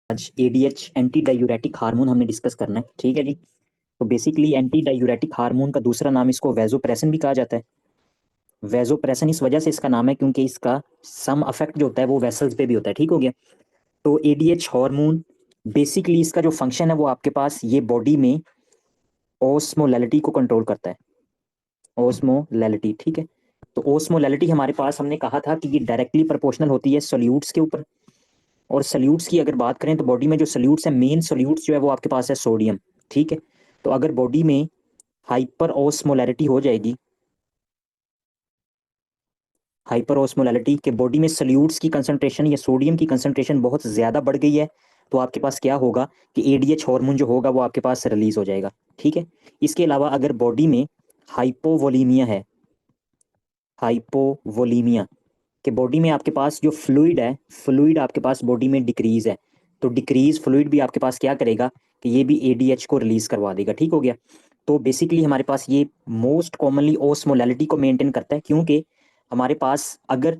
आज ADH anti diuretic hormone हमने discuss करना है, ठीक है जी। तो बेसिकली एंटी डायूरेटिक हार्मोन का दूसरा नाम इसको वेजोप्रेसिन भी कहा जाता है। वेजोप्रेसिन इस वजह से इसका नाम है क्योंकि इसका सम अफेक्ट जो होता है वो वेसल्स पे भी होता है, ठीक हो गया। तो एडीएच हार्मोन बेसिकली इसका जो फंक्शन है वो आपके पास ये बॉडी में ओस्मोलैलिटी को कंट्रोल करता है। ओस्मोलैलिटी, ठीक है। तो ओस्मोलैलिटी हमारे पास हमने कहा था कि ये डायरेक्टली प्रोपोर्शनल होती है सोल्यूट्स के ऊपर। और सोल्यूट्स की अगर बात करें तो बॉडी में जो सोल्यूट्स है, मेन सोल्यूट्स जो है वो आपके पास है सोडियम, ठीक है। तो अगर बॉडी में हाइपर ओस्मोलैरिटी हो जाएगी, हाइपर ओस्मोलैरिटी के बॉडी में सोल्यूट्स की कंसंट्रेशन या सोडियम की कंसंट्रेशन बहुत ज़्यादा बढ़ गई है, तो आपके पास क्या होगा कि एडीएच हार्मोन जो होगा वो आपके पास रिलीज हो जाएगा, ठीक है। इसके अलावा अगर बॉडी में हाइपोवोलीमिया है, हाइपोवोलीमिया कि बॉडी में आपके पास जो फ्लूइड है, फ्लूइड आपके पास बॉडी में डिक्रीज है, तो डिक्रीज फ्लूइड भी आपके पास क्या करेगा कि ये भी एडीएच को रिलीज करवा देगा, ठीक हो गया। तो बेसिकली हमारे पास ये मोस्ट कॉमनली ओस्मोलैलिटी को मेंटेन करता है, क्योंकि हमारे पास अगर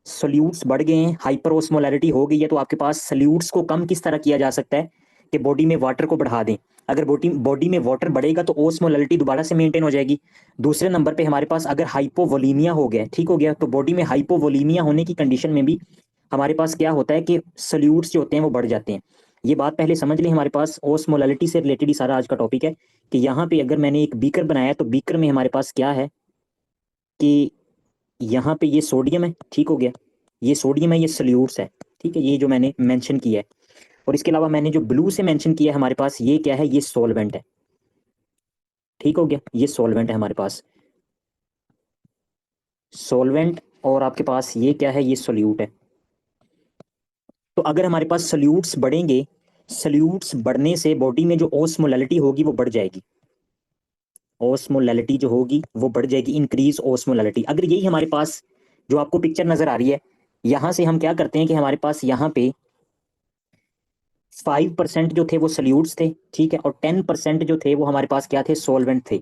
सोल्यूट्स बढ़ गए हैं, हाइपर ओस्मोलैरिटी हो गई है, तो आपके पास सोल्यूट्स को कम किस तरह किया जा सकता है कि बॉडी में वाटर को बढ़ा दें। अगर बॉडी में वाटर बढ़ेगा तो ओस्मोलैलिटी दोबारा से मेंटेन हो जाएगी। दूसरे नंबर पे हमारे पास अगर हाइपोवोलीमिया हो गया, ठीक हो गया, तो बॉडी में हाइपोवोलीमिया होने की कंडीशन में भी हमारे पास क्या होता है कि सोल्यूट्स जो होते हैं वो बढ़ जाते हैं। ये बात पहले समझ लें, हमारे पास ओस्मोलैलिटी से रिलेटेड ही सारा आज का टॉपिक है कि यहाँ पे अगर मैंने एक बीकर बनाया तो बीकर में हमारे पास क्या है कि यहाँ पे ये सोडियम है, ठीक हो गया, ये सोडियम है, ये सोल्यूट्स है, ठीक है, ये जो मैंने मेंशन किया है। और इसके अलावा मैंने जो ब्लू से मेंशन किया है हमारे पास ये क्या है, ये सॉल्वेंट है, ठीक हो गया, ये सॉल्वेंट है हमारे पास, सॉल्वेंट। और आपके पास ये क्या है, ये सोल्यूट है। तो अगर हमारे पास सोल्यूट्स बढ़ेंगे, सोल्यूट्स बढ़ने से बॉडी में जो ओस्मोलैलिटी होगी वो बढ़ जाएगी, ओस्मोलैलिटी जो होगी वो बढ़ जाएगी, इंक्रीज ओस्मोलैलिटी। अगर यही हमारे पास जो आपको पिक्चर नजर आ रही है, यहां से हम क्या करते हैं कि हमारे पास यहाँ पे 5% जो थे वो सोल्यूट्स थे, ठीक है, और 10% जो थे वो हमारे पास क्या थे, सॉल्वेंट थे।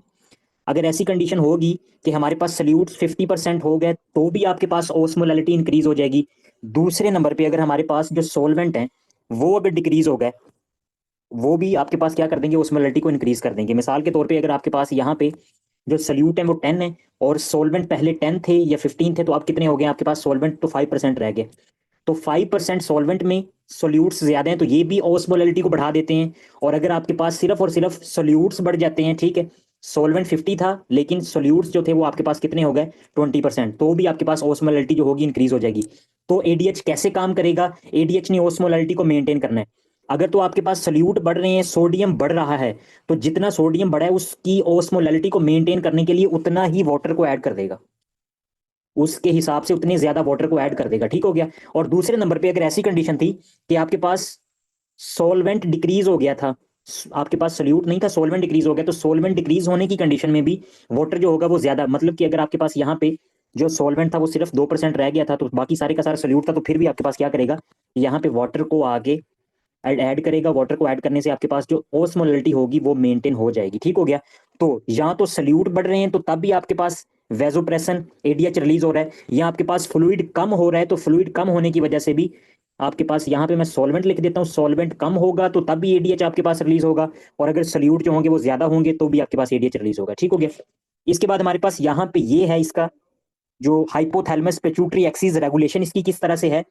अगर ऐसी कंडीशन होगी कि हमारे पास सोल्यूट्स 50% हो गए तो भी आपके पास ओस्मोलैलिटी इंक्रीज हो जाएगी। दूसरे नंबर पे अगर हमारे पास जो सॉल्वेंट हैं वो अगर डिक्रीज हो गए, वो भी आपके पास क्या कर देंगे, ओस्मोलैलिटी को इंक्रीज कर देंगे। मिसाल के तौर पे अगर आपके पास यहाँ पे जो सोल्यूट है वो 10 है और सॉल्वेंट पहले 10 थे या 15 थे, तो आप कितने हो गए, आपके पास सॉल्वेंट तो 5% रह गए। तो 5% सॉल्वेंट में सोल्यूट्स ज्यादा हैं तो ये भी ओस्मोलैलिटी को बढ़ा देते हैं। और अगर आपके पास सिर्फ और सिर्फ सोल्यूट्स बढ़ जाते हैं, ठीक है, सॉल्वेंट 50 था लेकिन सोल्यूट्स जो थे वो आपके पास कितने हो गए, 20%, तो भी आपके पास ओस्मोलैलिटी जो होगी इंक्रीज हो जाएगी। तो एडीएच कैसे काम करेगा, एडीएच ने ओस्मोलैलिटी को मेंटेन करना है। अगर तो आपके पास सोल्यूट बढ़ रहे हैं, सोडियम बढ़ रहा है, तो जितना सोडियम बढ़ा है उसकी ओस्मोलैलिटी को मेंटेन करने के लिए उतना ही वाटर को ऐड कर देगा, उसके हिसाब से उतने ज्यादा वाटर को ऐड कर देगा, ठीक हो गया। और दूसरे नंबर पे अगर ऐसी कंडीशन थी कि आपके पास सॉल्वेंट डिक्रीज हो गया था, आपके पास सोल्यूट नहीं था, सॉल्वेंट डिक्रीज हो गया, तो सॉल्वेंट डिक्रीज होने की कंडीशन में भी वाटर जो होगा वो ज्यादा, मतलब कि अगर आपके पास यहाँ पे जो सॉल्वेंट था वो सिर्फ 2% रह गया था तो बाकी सारे का सारा सोल्यूट था, तो फिर भी आपके पास क्या करेगा, यहाँ पे वाटर को आगे ऐड करेगा। वाटर को ऐड करने से आपके पास जो ओस्मोलैलिटी होगी वो मेंटेन हो जाएगी, ठीक हो गया। तो यहाँ तो सल्यूट बढ़ रहे हैं तो तब भी आपके पास वेजोप्रेशन एडीएच रिलीज हो रहा है, यहाँ आपके पास फ्लूइड कम हो रहा है तो फ्लूइड कम होने की वजह से भी आपके पास यहाँ पे मैं सॉल्वेंट लिख देता हूँ, सॉल्वेंट कम होगा तो तब भी एडीएच आपके पास रिलीज होगा, और अगर सल्यूट जो होंगे वो ज्यादा होंगे तो भी आपके पास एडीएच रिलीज होगा, ठीक हो गया। इसके बाद हमारे पास यहाँ पे ये है इसका जो हाइपोथैलेमस पिट्यूटरी एक्सिस रेगुलेशन इसकी किस तरह से है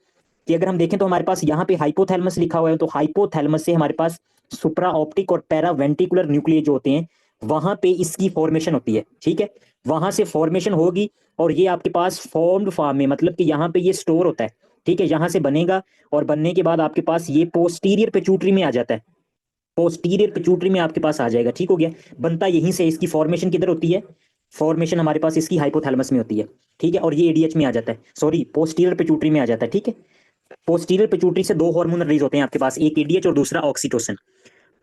कि अगर हम देखें तो हमारे पास यहाँ पे हाइपोथैलेमस लिखा हुआ है, तो हाइपोथैलेमस से हमारे पास सुप्रा ऑप्टिक और पैरा वेंटिकुलर न्यूक्लिय जो होते हैं वहां पे इसकी फॉर्मेशन होती है, ठीक है, वहां से फॉर्मेशन होगी और ये आपके पास फॉर्म्ड फॉर्म में, मतलब कि यहाँ पे ये स्टोर होता है, ठीक है, यहाँ से बनेगा और बनने के बाद आपके पास ये पोस्टीरियर पिट्यूटरी में आ जाता है, पोस्टीरियर पिट्यूटरी में आपके पास आ जाएगा, ठीक हो गया। बनता यहीं से, इसकी फॉर्मेशन किधर होती है, फॉर्मेशन हमारे पास इसकी हाइपोथैलेमस में होती है, ठीक है, और ये एडीएच में आ जाता है, सॉरी पोस्टीरियर पिट्यूटरी में आ जाता है, ठीक है। पोस्टीरियर पिट्यूटरी से दो हार्मोन रिलीज होते हैं आपके पास, एक एडीएच और दूसरा ऑक्सीटोसिन।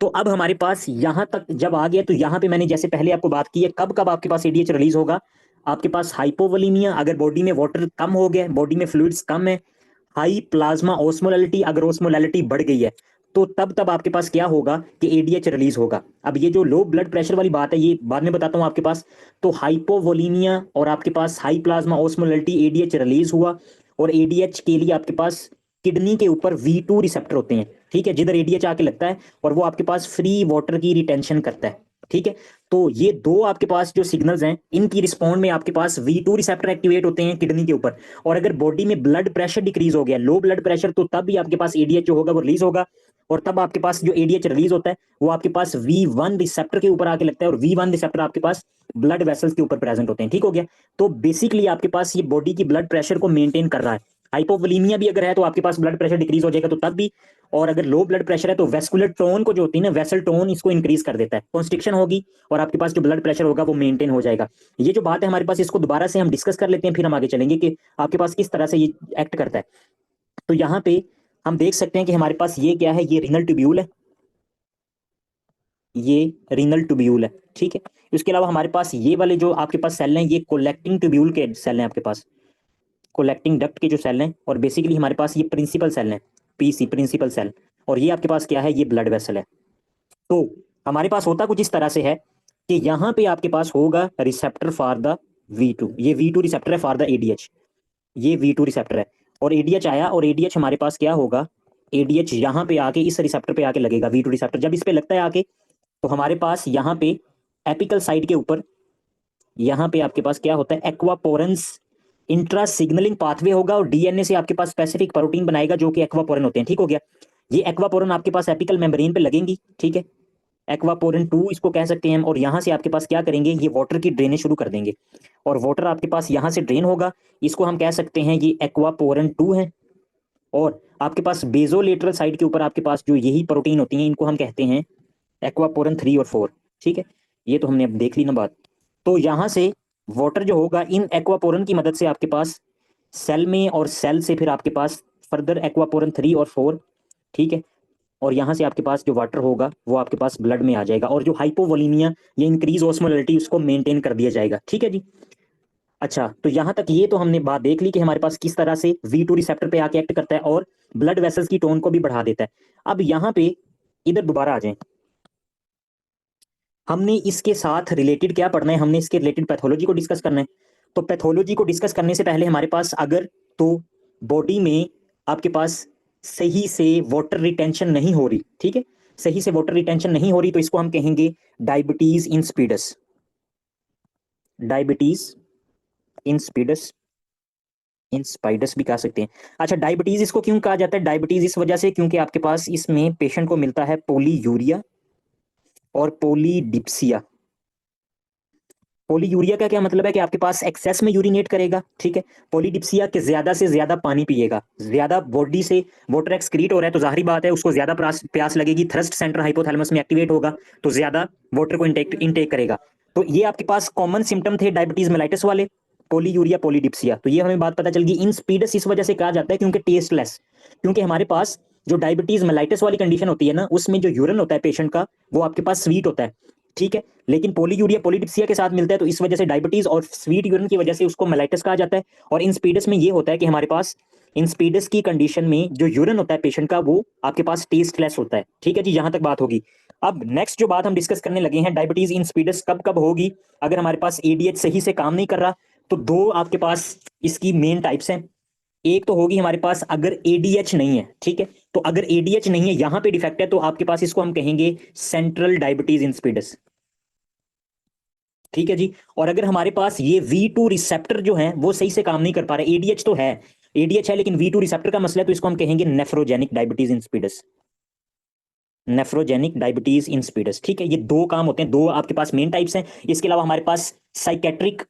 तो अब हमारे पास यहां तक जब आ गया तो यहां पे मैंने जैसे पहले आपको बात की है, कब कब आपके पास एडीएच रिलीज होगा, आपके पास हाइपोवोलीमिया अगर बॉडी में वाटर कम हो गया, बॉडी में फ्लूइड्स कम है, हाई प्लाज्मा ओस्मोलैलिटी अगर ओस्मोलैलिटी बढ़ गई है, तो तब तब आपके पास क्या होगा कि एडीएच रिलीज होगा। अब ये जो लो ब्लड प्रेशर वाली बात है ये बाद में बताता हूं आपके पास। तो हाइपोवोलीमिया और आपके पास हाई प्लाज्मा ओस्मोलैलिटी, एडीएच रिलीज हुआ, और एडीएच के लिए आपके पास किडनी के ऊपर V2 रिसेप्टर होते हैं, ठीक है, जिधर एडीएच आके लगता है और वो आपके पास फ्री वाटर की रिटेंशन करता है। ठीक है, तो ये दो आपके पास जो सिग्नल्स हैं, इनकी रिस्पॉन्ड में आपके पास V2 रिसेप्टर एक्टिवेट होते हैं किडनी के ऊपर। और अगर बॉडी में ब्लड प्रेशर डिक्रीज हो गया, लो ब्लड प्रेशर, तो तब भी आपके पास एडीएच जो होगा वो रिलीज होगा। और तब आपके पास जो एडीएच रिलीज होता है वो आपके पास V1 रिसेप्टर के ऊपर आके लगता है, और V1 रिसेप्टर आपके पास ब्लड वेसल्स के ऊपर प्रेजेंट होते हैं। ठीक हो गया, तो बेसिकली आपके पास ये बॉडी की ब्लड प्रेशर को मेंटेन कर रहा है। हाइपोवोलीमिया भी अगर है तो आपके पास ब्लड प्रेशर डिक्रीज हो जाएगा, तो तब भी। और अगर लो ब्लड प्रेशर है तो वेस्कुलर टोन को जो होती है ना, वेसल टोन, इसको इंक्रीज कर देता है, कॉन्स्ट्रिक्शन होगी और आपके पास जो ब्लड प्रेशर होगा वो मेंटेन हो जाएगा। ये जो बात है हमारे पास, इसको दोबारा से हम डिस्कस कर लेते हैं, फिर हम आगे चलेंगे कि आपके पास किस तरह से ये एक्ट करता है। तो यहाँ पे हम देख सकते हैं कि हमारे पास ये क्या है, ये रीनल ट्यूब्यूल है, ये रीनल ट्यूब्यूल है। ठीक है, इसके अलावा हमारे पास ये वाले जो आपके पास सेल हैं, ये कोलेक्टिंग ट्यूब्यूल के सेल हैं आपके पास, कोलेक्टिंग डक्ट के जो सेल हैं। और बेसिकली हमारे पास ये प्रिंसिपल सेल हैं, पीसी प्रिंसिपल सेल। और ये आपके पास क्या है, ये ब्लड वेसल है। तो हमारे पास होता कुछ इस तरह से है कि यहाँ पे आपके पास होगा रिसेप्टर फॉर द V2, ये V2 रिसेप्टर है फॉर द एडीएच, ये V2 रिसेप्टर है। और एडीएच आया, और एडीएच हमारे पास क्या होगा, एडीएच यहाँ पे आके इस रिसेप्टर पे आके लगेगा, V2 रिसेप्टर जब इस पे लगता है आके, तो हमारे पास यहाँ पे एपिकल साइड के ऊपर, यहाँ पे आपके पास क्या होता है, एक्वापोरेंस इंट्रा सिग्नलिंग पाथवे होगा, और डीएनए से आपके पास स्पेसिफिक प्रोटीन बनाएगा जो कि एक्वापोरिन होते हैं। ठीक हो गया, ये एक्वापोरिन आपके पास एपिकल मेम्ब्रेन पे लगेंगी। ठीक है, एक्वापोरिन 2 इसको कह सकते हैं हम। और यहाँ से आपके पास क्या करेंगे, ये वाटर की ड्रेनेज शुरू कर देंगे, और वाटर आपके पास यहाँ से ड्रेन होगा, इसको हम कह सकते हैं ये एक्वापोरिन 2 है। और आपके पास बेजोलेटरल साइड के ऊपर आपके पास जो यही प्रोटीन होती हैं, इनको हम कहते हैं एक्वापोरिन 3 और 4। ठीक है, ये तो हमने अब देख ली ना बात। तो यहाँ से वाटर जो होगा इन एक्वापोरिन की मदद से आपके पास सेल में, और सेल से फिर आपके पास फर्दर एक्वापोरिन 3 और 4। ठीक है, और यहाँ से आपके पास जो वाटर होगा वो आपके पास ब्लड में आ जाएगा, और जो हाइपोवोलीमिया या इंक्रीज ऑस्मोलैरिटी उसको मेंटेन कर दिया जाएगा। ठीक है जी। अच्छा, तो यहाँ तक ये तो हमने बात देख ली कि हमारे पास किस तरह से V2 रिसेप्टर पे आके एक्ट करता है और ब्लड वेसल्स की टोन को भी बढ़ा देता है। अब यहाँ पे इधर दोबारा आ जाएं, हमने इसके साथ रिलेटेड क्या पढ़ना है, हमने इसके रिलेटेड पैथोलॉजी को डिस्कस करना है। तो पैथोलॉजी को डिस्कस करने से पहले हमारे पास अगर तो बॉडी में आपके पास सही से वाटर रिटेंशन नहीं हो रही, ठीक है, सही से वाटर रिटेंशन नहीं हो रही, तो इसको हम कहेंगे डायबिटीज इंसिपिडस, डायबिटीज इंसिपिडस, इंस्पाइडस भी कह सकते हैं। अच्छा, डायबिटीज इसको क्यों कहा जाता है, डायबिटीज इस वजह से क्योंकि आपके पास इसमें पेशेंट को मिलता है पोलीयूरिया और पोलीडिप्सिया। पोलीयूरिया का क्या मतलब है कि आपके पास एक्सेस में यूरिनेट करेगा। ठीक है, पोलीडिप्सिया के ज्यादा से ज्यादा पानी पिएगा, ज्यादा बॉडी से वाटर एक्सक्रीट हो रहा है तो जाहिर बात है उसको ज्यादा प्यास लगेगी, थ्रस्ट सेंटर हाइपोथैलेमस में एक्टिवेट होगा तो ज्यादा वाटर को इंटेक करेगा। तो ये आपके पास कॉमन सिम्टम थे डायबिटीज मेलाइटिस वाले, पोलीयूरिया पोलीडिप्सिया। तो ये हमें बात पता चल गई। इंस्पीडस इस वजह से कहा जाता है क्योंकि टेस्टलेस, क्योंकि हमारे पास जो डायबिटीज मेलाइटिस वाली कंडीशन होती है ना, उसमें जो यूरिन होता है पेशेंट का वो आपके पास स्वीट होता है। ठीक है, लेकिन पोलीयूरिया पोलीडिप्सिया के साथ मिलता है तो इस वजह से डायबिटीज और स्वीट यूरिन की वजह से उसको मेलाइटिस कहा जाता है। और इंस्पीडस में ये होता है कि हमारे पास इंस्पीडस की कंडीशन में जो यूरिन होता है पेशेंट का वो आपके पास टेस्टलेस होता है। ठीक है जी, यहां तक बात होगी। अब नेक्स्ट जो बात हम डिस्कस करने लगे हैं, डायबिटीज इंस्पीडस कब कब होगी, अगर हमारे पास एडीएच सही से काम नहीं कर रहा। तो दो आपके पास इसकी मेन टाइप्स हैं। एक तो होगी हमारे पास अगर एडीएच नहीं है, ठीक है, तो अगर एडीएच नहीं है, यहां पे डिफेक्ट है, तो आपके पास इसको हम कहेंगे सेंट्रल डायबिटीज इंसिपिडस। ठीक है जी। और अगर हमारे पास ये V2 रिसेप्टर जो है वो सही से काम नहीं कर पा रहे, एडीएच तो है, एडीएच है लेकिन V2 रिसेप्टर का मसला है, तो इसको हम कहेंगे nephrogenic diabetes insipidus, nephrogenic diabetes insipidus. ठीक है, ये दो काम होते हैं, दो आपके पास मेन टाइप्स हैं। इसके अलावा हमारे पास साइकेट्रिक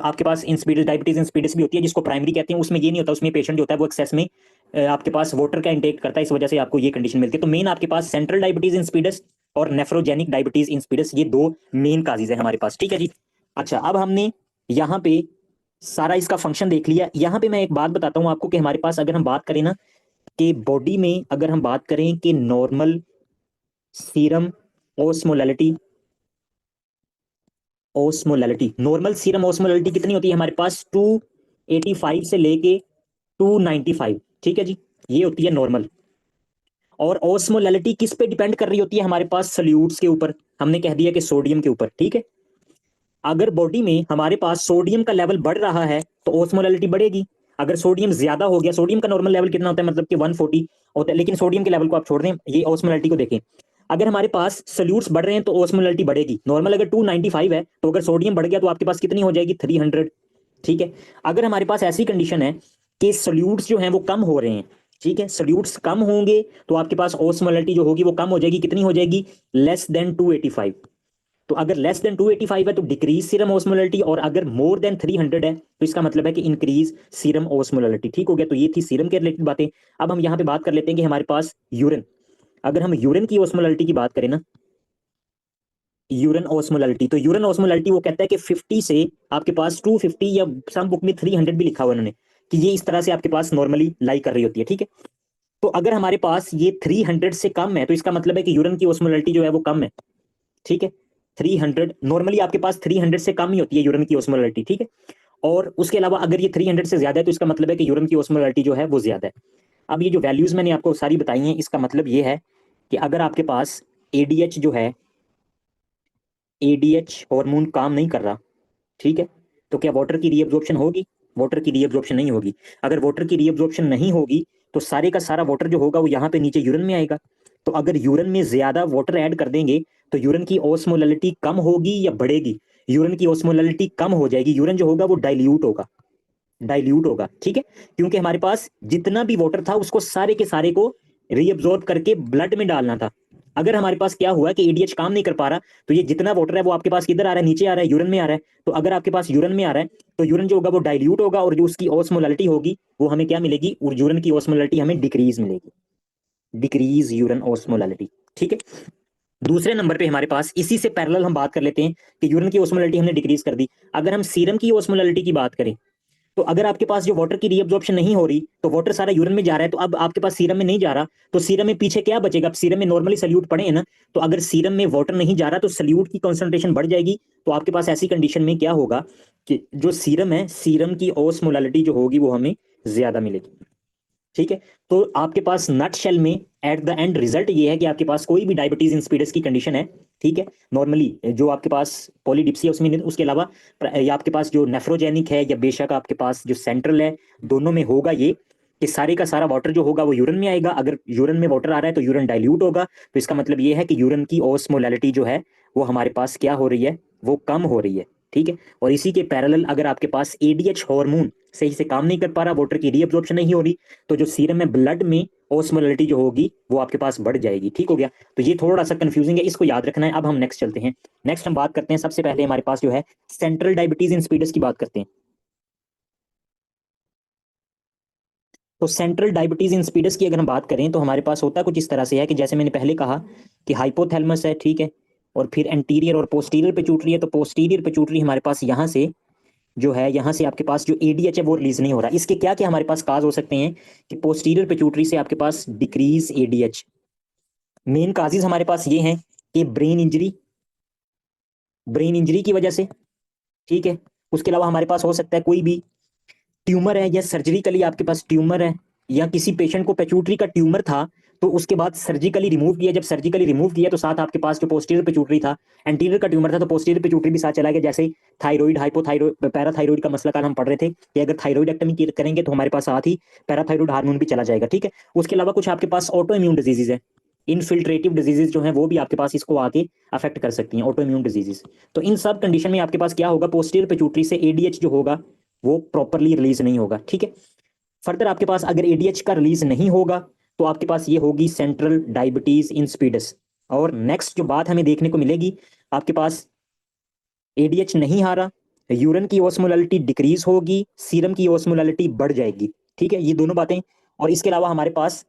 आपके पास इंसिपिडस डायबिटीज इंसिपिडस भी होती है, जिसको प्राइमरी कहते हैं। उसमें ये नहीं होता, उसमें पेशेंट जो होता है वो एक्सेस में आपके पास वाटर का इंटेक करता है, इस वजह से आपको ये कंडीशन मिलती है। तो मेन आपके पास सेंट्रल डायबिटीज इंसिपिडस और नेफ्रोजेनिक डायबिटीज इंसिपिडस, ये दो मेन काजेज है हमारे पास। ठीक है जी। अच्छा, अब हमने यहाँ पे सारा इसका फंक्शन देख लिया। यहाँ पे मैं एक बात बताता हूँ आपको कि हमारे पास अगर हम बात करें ना कि बॉडी में अगर हम बात करें कि नॉर्मल सीरम ओस्मोलैलिटी, ओस्मोलैलिटी नॉर्मल सीरम ओस्मोलैलिटी कितनी होती है हमारे पास, 285 से लेके 295। ठीक है जी, ये होती है नॉर्मल। और ओस्मोलैलिटी किस पे डिपेंड कर रही होती है हमारे पास, सॉल्यूट्स के ऊपर। हमने कह दिया कि सोडियम के ऊपर। ठीक है, अगर बॉडी में हमारे पास सोडियम का लेवल बढ़ रहा है तो ओस्मोलैलिटी बढ़ेगी, अगर सोडियम ज्यादा हो गया, सोडियम का नॉर्मल लेवल कितना होता है, मतलब कि 140 होता है, लेकिन सोडियम के लेवल को आप छोड़ दें, ये ऑस्मोलैरिटी को देखें। अगर हमारे पास सोल्यूट्स बढ़ रहे हैं तो ऑस्मोलैरिटी बढ़ेगी। नॉर्मल अगर 295 है तो अगर सोडियम बढ़ गया तो आपके पास कितनी हो जाएगी, 300। ठीक है। अगर हमारे पास ऐसी कंडीशन है कि सोल्यूट्स जो हैं वो कम हो रहे हैं, ठीक है, सोल्यूट्स कम होंगे तो आपके पास ऑस्मोलैरिटी जो होगी वो कम हो जाएगी। कितनी हो जाएगी, लेस देन 285। तो अगर लेस देन 285 है तो डिक्रीज सीरम ऑस्मोलैरिटी, और अगर मोर देन 300 है तो इसका मतलब है कि इंक्रीज सीरम ऑस्मोलैरिटी। ठीक हो गया। तो ये थी सीरम के रिलेटेड बातें। अब हम यहाँ पे बात कर लेते हैं कि हमारे पास यूरिन, अगर हम यूरिन की ऑस्मोलैरिटी की बात करें ना, यूरिन ऑस्मोलैरिटी, तो यूरिन ऑस्मोलैरिटी वो कहता है कि 50 से आपके पास 250 या सम बुक में 300 भी लिखा हुआ उन्होंने, कि ये इस तरह से आपके पास नॉर्मली लाई कर रही होती है। ठीक है। तो अगर हमारे पास ये 300 से कम है तो इसका मतलब है कि यूरिन की ऑस्मोलैरिटी जो है वो कम है। ठीक है। 300 नॉर्मली आपके पास 300 से कम ही होती है यूरिन की ऑस्मोलैरिटी। ठीक है। और उसके अलावा अगर ये 300 से ज्यादा है तो इसका मतलब है कि यूरिन की ऑस्मोलैरिटी जो है वो ज्यादा है। अब ये जो वैल्यूज मैंने आपको सारी बताई हैं, इसका मतलब ये है कि अगर आपके पास एडीएच जो है, एडीएच हार्मोन काम नहीं कर रहा, ठीक है, तो क्या वाटर की रीअब्जॉर्प्शन होगी, वाटर की रीअब्जॉर्प्शन नहीं होगी। अगर वाटर की रीअब्जॉर्प्शन नहीं होगी तो सारे का सारा वाटर जो होगा वो यहाँ पे नीचे यूरिन में आएगा। तो अगर यूरिन में ज्यादा वाटर ऐड कर देंगे तो यूरिन की ऑस्मोलैरिटी कम होगी या बढ़ेगी, यूरिन की ऑस्मोलैरिटी कम हो जाएगी, यूरिन जो होगा वो डाइल्यूट होगा, डाइल्यूट होगा। ठीक है। क्योंकि हमारे पास जितना भी वाटर था उसको सारे के सारे को रीअब्जॉर्ब करके ब्लड में डालना था। अगर हमारे पास क्या हुआ कि एडीएच काम नहीं कर पा रहा तो ये जितना वाटर है वो आपके पास किधर आ रहा है, नीचे आ रहा है, यूरिन में आ रहा है। तो अगर आपके पास यूरिन में आ रहा है तो यूरिन जो होगा वो डाइल्यूट होगा, और जो उसकी ऑस्मोलैरिटी होगी वो हमें क्या मिलेगी, और यूरिन की ऑस्मोलैरिटी हमें डिक्रीज मिलेगी, डिक्रीज यूरिन ऑस्मोलैरिटी। ठीक है। दूसरे नंबर पे हमारे पास इसी से पैरेलल हम बात कर लेते हैं कि यूरिन की ऑस्मोलैरिटी हमने डिक्रीज कर दी। अगर हम सीरम की ऑस्मोलैरिटी की बात करें तो अगर आपके पास जो वाटर की रीअब्जॉर्प्शन नहीं हो रही तो वाटर सारा यूरिन में जा रहा है, तो अब आपके पास सीरम में नहीं जा रहा, तो सीरम में पीछे क्या बचेगा, अब सीरम में नॉर्मली सल्यूट पड़े हैं ना, तो अगर सीरम में वाटर नहीं जा रहा तो सल्यूट की कंसंट्रेशन बढ़ जाएगी। तो आपके पास ऐसी कंडीशन में क्या होगा कि जो सीरम है, सीरम की ऑस्मोलैरिटी जो होगी वो हमें ज्यादा मिलेगी। ठीक है। तो आपके पास नट शेल में एट द एंड रिजल्ट ये है कि आपके पास कोई भी डायबिटीज इंसिपिडस की कंडीशन है, ठीक है, नॉर्मली जो आपके पास पॉलीडिप्सिया उसमें नहीं, उसके अलावा या आपके पास जो नेफ्रोजेनिक है या बेशक आपके पास जो सेंट्रल है, दोनों में होगा ये कि सारे का सारा वाटर जो होगा वो यूरिन में आएगा। अगर यूरिन में वाटर आ रहा है तो यूरिन डाइल्यूट होगा, तो इसका मतलब ये है कि यूरिन की ऑस्मोलैरिटी जो है वो हमारे पास क्या हो रही है, वो कम हो रही है। ठीक है। और इसी के पैरेलल अगर आपके पास एडीएच हार्मोन सही से काम नहीं कर पा रहा, वाटर की रीअब्जॉर्प्शन नहीं हो रही, तो जो सीरम में ब्लड में ऑस्मोलैरिटी जो होगी वो आपके पास बढ़ जाएगी। ठीक हो गया। तो ये थोड़ा सा कंफ्यूजिंग है, इसको याद रखना है। अब हम नेक्स्ट चलते हैं। नेक्स्ट हम बात करते हैं, सबसे पहले हमारे पास जो है सेंट्रल डायबिटीज इंसिपिडस की बात करते हैं। तो सेंट्रल डायबिटीज इंसिपिडस की अगर हम बात करें तो हमारे पास होता कुछ इस तरह से है कि जैसे मैंने पहले कहा कि हाइपोथैलेमस है, ठीक है, और फिर एंटीरियर और पोस्टीरियर पिट्यूटरी है। तो पोस्टीरियर पिट्यूटरी हमारे पास यहाँ से जो है, यहाँ से आपके पास जो एडीएच है वो रिलीज नहीं हो रहा। इसके क्या क्या हमारे पास काज हो सकते हैं कि पोस्टीरियर पिट्यूटरी से आपके पास डिक्रीज एडीएच। मेन काजेज हमारे पास ये हैं कि ब्रेन इंजरी, ब्रेन इंजरी की वजह से, ठीक है। उसके अलावा हमारे पास हो सकता है कोई भी ट्यूमर है या सर्जिकली आपके पास ट्यूमर है, या किसी पेशेंट को पिट्यूटरी का ट्यूमर था तो उसके बाद सर्जिकली रिमूव किया, जब सर्जिकली रिमूव किया तो साथ आपके पास जो पोस्टीरियर पिट्यूटरी था, एंटीरियर का ट्यूमर था तो पोस्टीरियर पिट्यूटरी भी साथ चला गया। जैसे थायराइड, हाइपोथायराइड, पैराथायराइड का मसला कल हम पढ़ रहे थे कि अगर थायराइडेक्टमी करेंगे तो हमारे पास साथ ही पैराथायराइड हार्मोन भी चला जाएगा। ठीक है। उसके अलावा कुछ आपके पास ऑटो इम्यून डिजीजेज है, इनफिल्ट्रेटिव डिजीजेज जो है वो भी आपके पास इसको आके अफेक्ट कर सकती हैं, ऑटो इम्यून डिजीजेज। तो इन सब कंडीशन में आपके पास क्या होगा, पोस्टीरियर पिट्यूटरी से एडीएच जो होगा वो प्रॉपरली रिलीज नहीं होगा। ठीक है। फर्दर आपके पास अगर एडीएच का रिलीज नहीं होगा तो आपके पास ये होगी सेंट्रल डायबिटीज इंसिपिडस। और नेक्स्ट जो बात हमें देखने को मिलेगी, आपके पास एडीएच नहीं आ रहा, यूरिन की ऑस्मोलैरिटी डिक्रीज होगी, सीरम की ऑस्मोलैरिटी बढ़ जाएगी। ठीक है। ये दोनों बातें। और इसके अलावा हमारे पास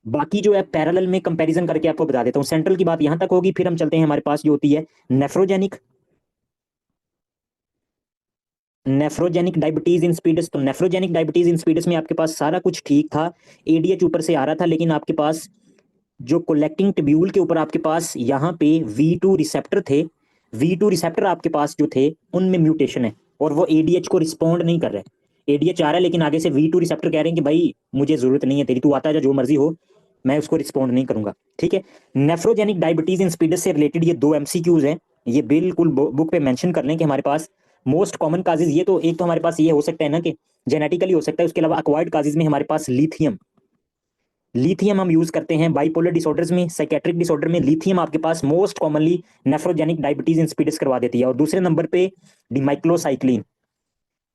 बाकी जो है पैरेलल में कंपैरिजन करके आपको बता देता हूं। सेंट्रल की बात यहां तक होगी, फिर हम चलते हैं हमारे पास जो होती है नेफ्रोजेनिक, नेफ्रोजेनिक डायबिटीज इंसिपिडस। तो नेफ्रोजेनिक डायबिटीज इंसिपिडस में आपके पास सारा कुछ ठीक था, एडीएच ऊपर से आ रहा था, लेकिन आपके पास जो कलेक्टिंग ट्यूब्यूल के ऊपर आपके पास यहाँ पे V2 रिसेप्टर थे, V2 रिसेप्टर आपके पास जो थे उनमें म्यूटेशन है और वो एडीएच को रिस्पॉन्ड नहीं कर रहे। एडीएच आ रहा है लेकिन आगे से V2 रिसेप्टर कह रहे हैं कि भाई मुझे जरूरत नहीं है तेरी, तू आता जा जो मर्जी हो, मैं उसको रिस्पॉन्ड नहीं करूंगा। ठीक है। नेफ्रोजेनिक डायबिटीज इंसिपिडस से रिलेटेड ये दो एमसीक्यूज हैं, ये बिल्कुल बुक पे मेंशन कर लें कि हमारे पास मोस्ट कॉमन काजेज ये तो एक तो हमारे पास ये हो सकता है ना कि जेनेटिकली हो सकता है, उसके अलावा अक्वायर्ड काजेज में हमारे पास लिथियम, लिथियम हम यूज करते हैं बाइपोलर डिसऑर्डर्स में, साइकेट्रिक डिसऑर्डर में लिथियम आपके पास most commonly nephrogenic diabetes insipidus करवा देती है। और दूसरे नंबर पे डिमाइक्लोसाइक्लिन,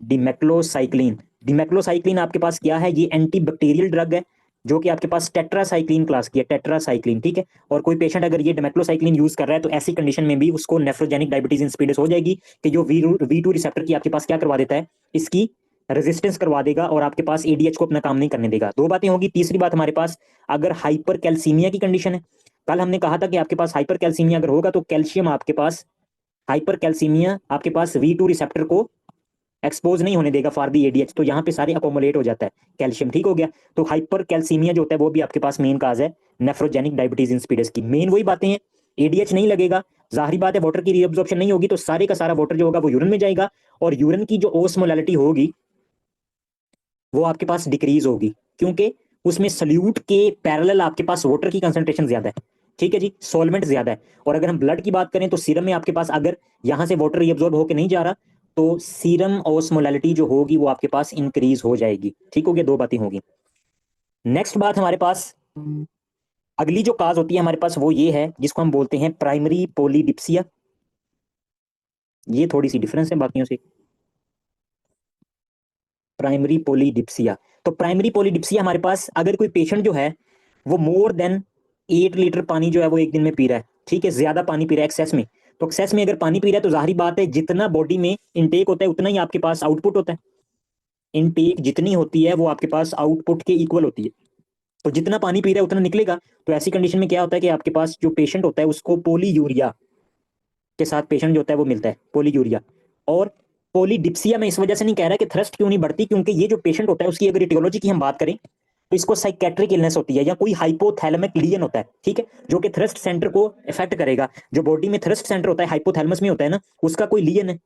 डिमेक्लोसाइक्लिन, डिमेक्लोसाइक्लिन आपके पास क्या है, ये एंटी बैक्टीरियल ड्रग है जो कि आपके पास टेट्रासाइक्लिन क्लास की है, टेट्रासाइक्लिन, ठीक है। और कोई पेशेंट अगर ये डिमेक्लोसाइक्लिन यूज कर रहा है तो ऐसी कंडीशन में भी उसको नेफ्रोजेनिक डायबिटीज इंसिपिडस हो जाएगी कि जो वी टू रिसेप्टर की आपके पास क्या करवा देता है, इसकी रेजिस्टेंस करवा देगा और आपके पास एडीएच को अपना काम नहीं करने देगा। दो बातें होगी। तीसरी बात हमारे पास अगर हाइपर कैल्सीमिया की कंडीशन है, कल हमने कहा था कि आपके पास हाइपर कैल्सीमिया अगर होगा तो कैल्शियम आपके पास, हाइपर कैल्सीमिया आपके पास V2 रिसेप्टर को एक्सपोज नहीं होने देगा फॉर दी एडीएच, तो यहाँ पे सारे अकोमोलेट हो जाता है कैल्शियम, ठीक हो गया। तो हाइपर कैल्सीमिया जो होता है वो भी आपके पास मेन काज है नेफ्रोजेनिक डायबिटीज इंसिपिडस की। मेन वही बातें हैं, एडीएच नहीं लगेगा, जाहिर बात है वाटर की रीअब्जॉर्प्शन नहीं होगी, तो सारे का सारा वाटर जो होगा वो यूरिन में जाएगा और यूरिन की जो ओस्मोलैलिटी होगी वो आपके पास डिक्रीज होगी, क्योंकि उसमें सल्यूट के पैरेलल आपके पास वाटर की कंसंट्रेशन ज्यादा है, ठीक है जी, सॉल्वेंट ज्यादा है। और अगर हम ब्लड की बात करें तो सीरम में आपके पास अगर यहां से वाटर रीअब्जॉर्ब होकर नहीं जा रहा तो सीरम ऑस्मोलैलिटी जो होगी वो आपके पास इंक्रीज हो जाएगी, ठीक हो गया, दो बातें होगी। नेक्स्ट बात हमारे पास अगली जो काज होती है हमारे पास वो ये है जिसको हम बोलते हैं प्राइमरी पोलीडिप्सिया। ये थोड़ी सी डिफरेंस है बाकियों से, प्राइमरी पोलीडिप्सिया। तो प्राइमरी पोलीडिप्सिया हमारे पास अगर कोई पेशेंट जो है वो मोर देन 8 लीटर पानी जो है वो एक दिन में पी रहा है, ठीक है, ज्यादा पानी पी रहा है एक्सेस में, तो एक्सेस में अगर पानी पी रहा है तो जाहिर बात है जितना बॉडी में इनटेक होता है उतना ही आपके पास आउटपुट होता है, इनटेक जितनी होती है वो आपके पास आउटपुट के इक्वल होती है, तो जितना पानी पी रहा है उतना निकलेगा। तो ऐसी कंडीशन में क्या होता है कि आपके पास जो पेशेंट होता है उसको पोलीयूरिया के साथ पेशेंट जो होता है वो मिलता है, पोलीयूरिया। और पोलीडिप्सिया में इस वजह से नहीं कह रहा कि थ्रस्ट क्यों नहीं बढ़ती, क्योंकि ये जो पेशेंट होता है उसकी अगर इटियोलॉजी की हम बात करें तो इसको साइकेट्रिक इलनेस होती है या कोई हाइपोथैलेमिक लीजन होता है, ठीक है, जो कि थ्रस्ट सेंटर को इफेक्ट करेगा। जो बॉडी में थ्रस्ट सेंटर होता है हाइपोथैलेमस में होता है ना, उसका कोई लीजन है,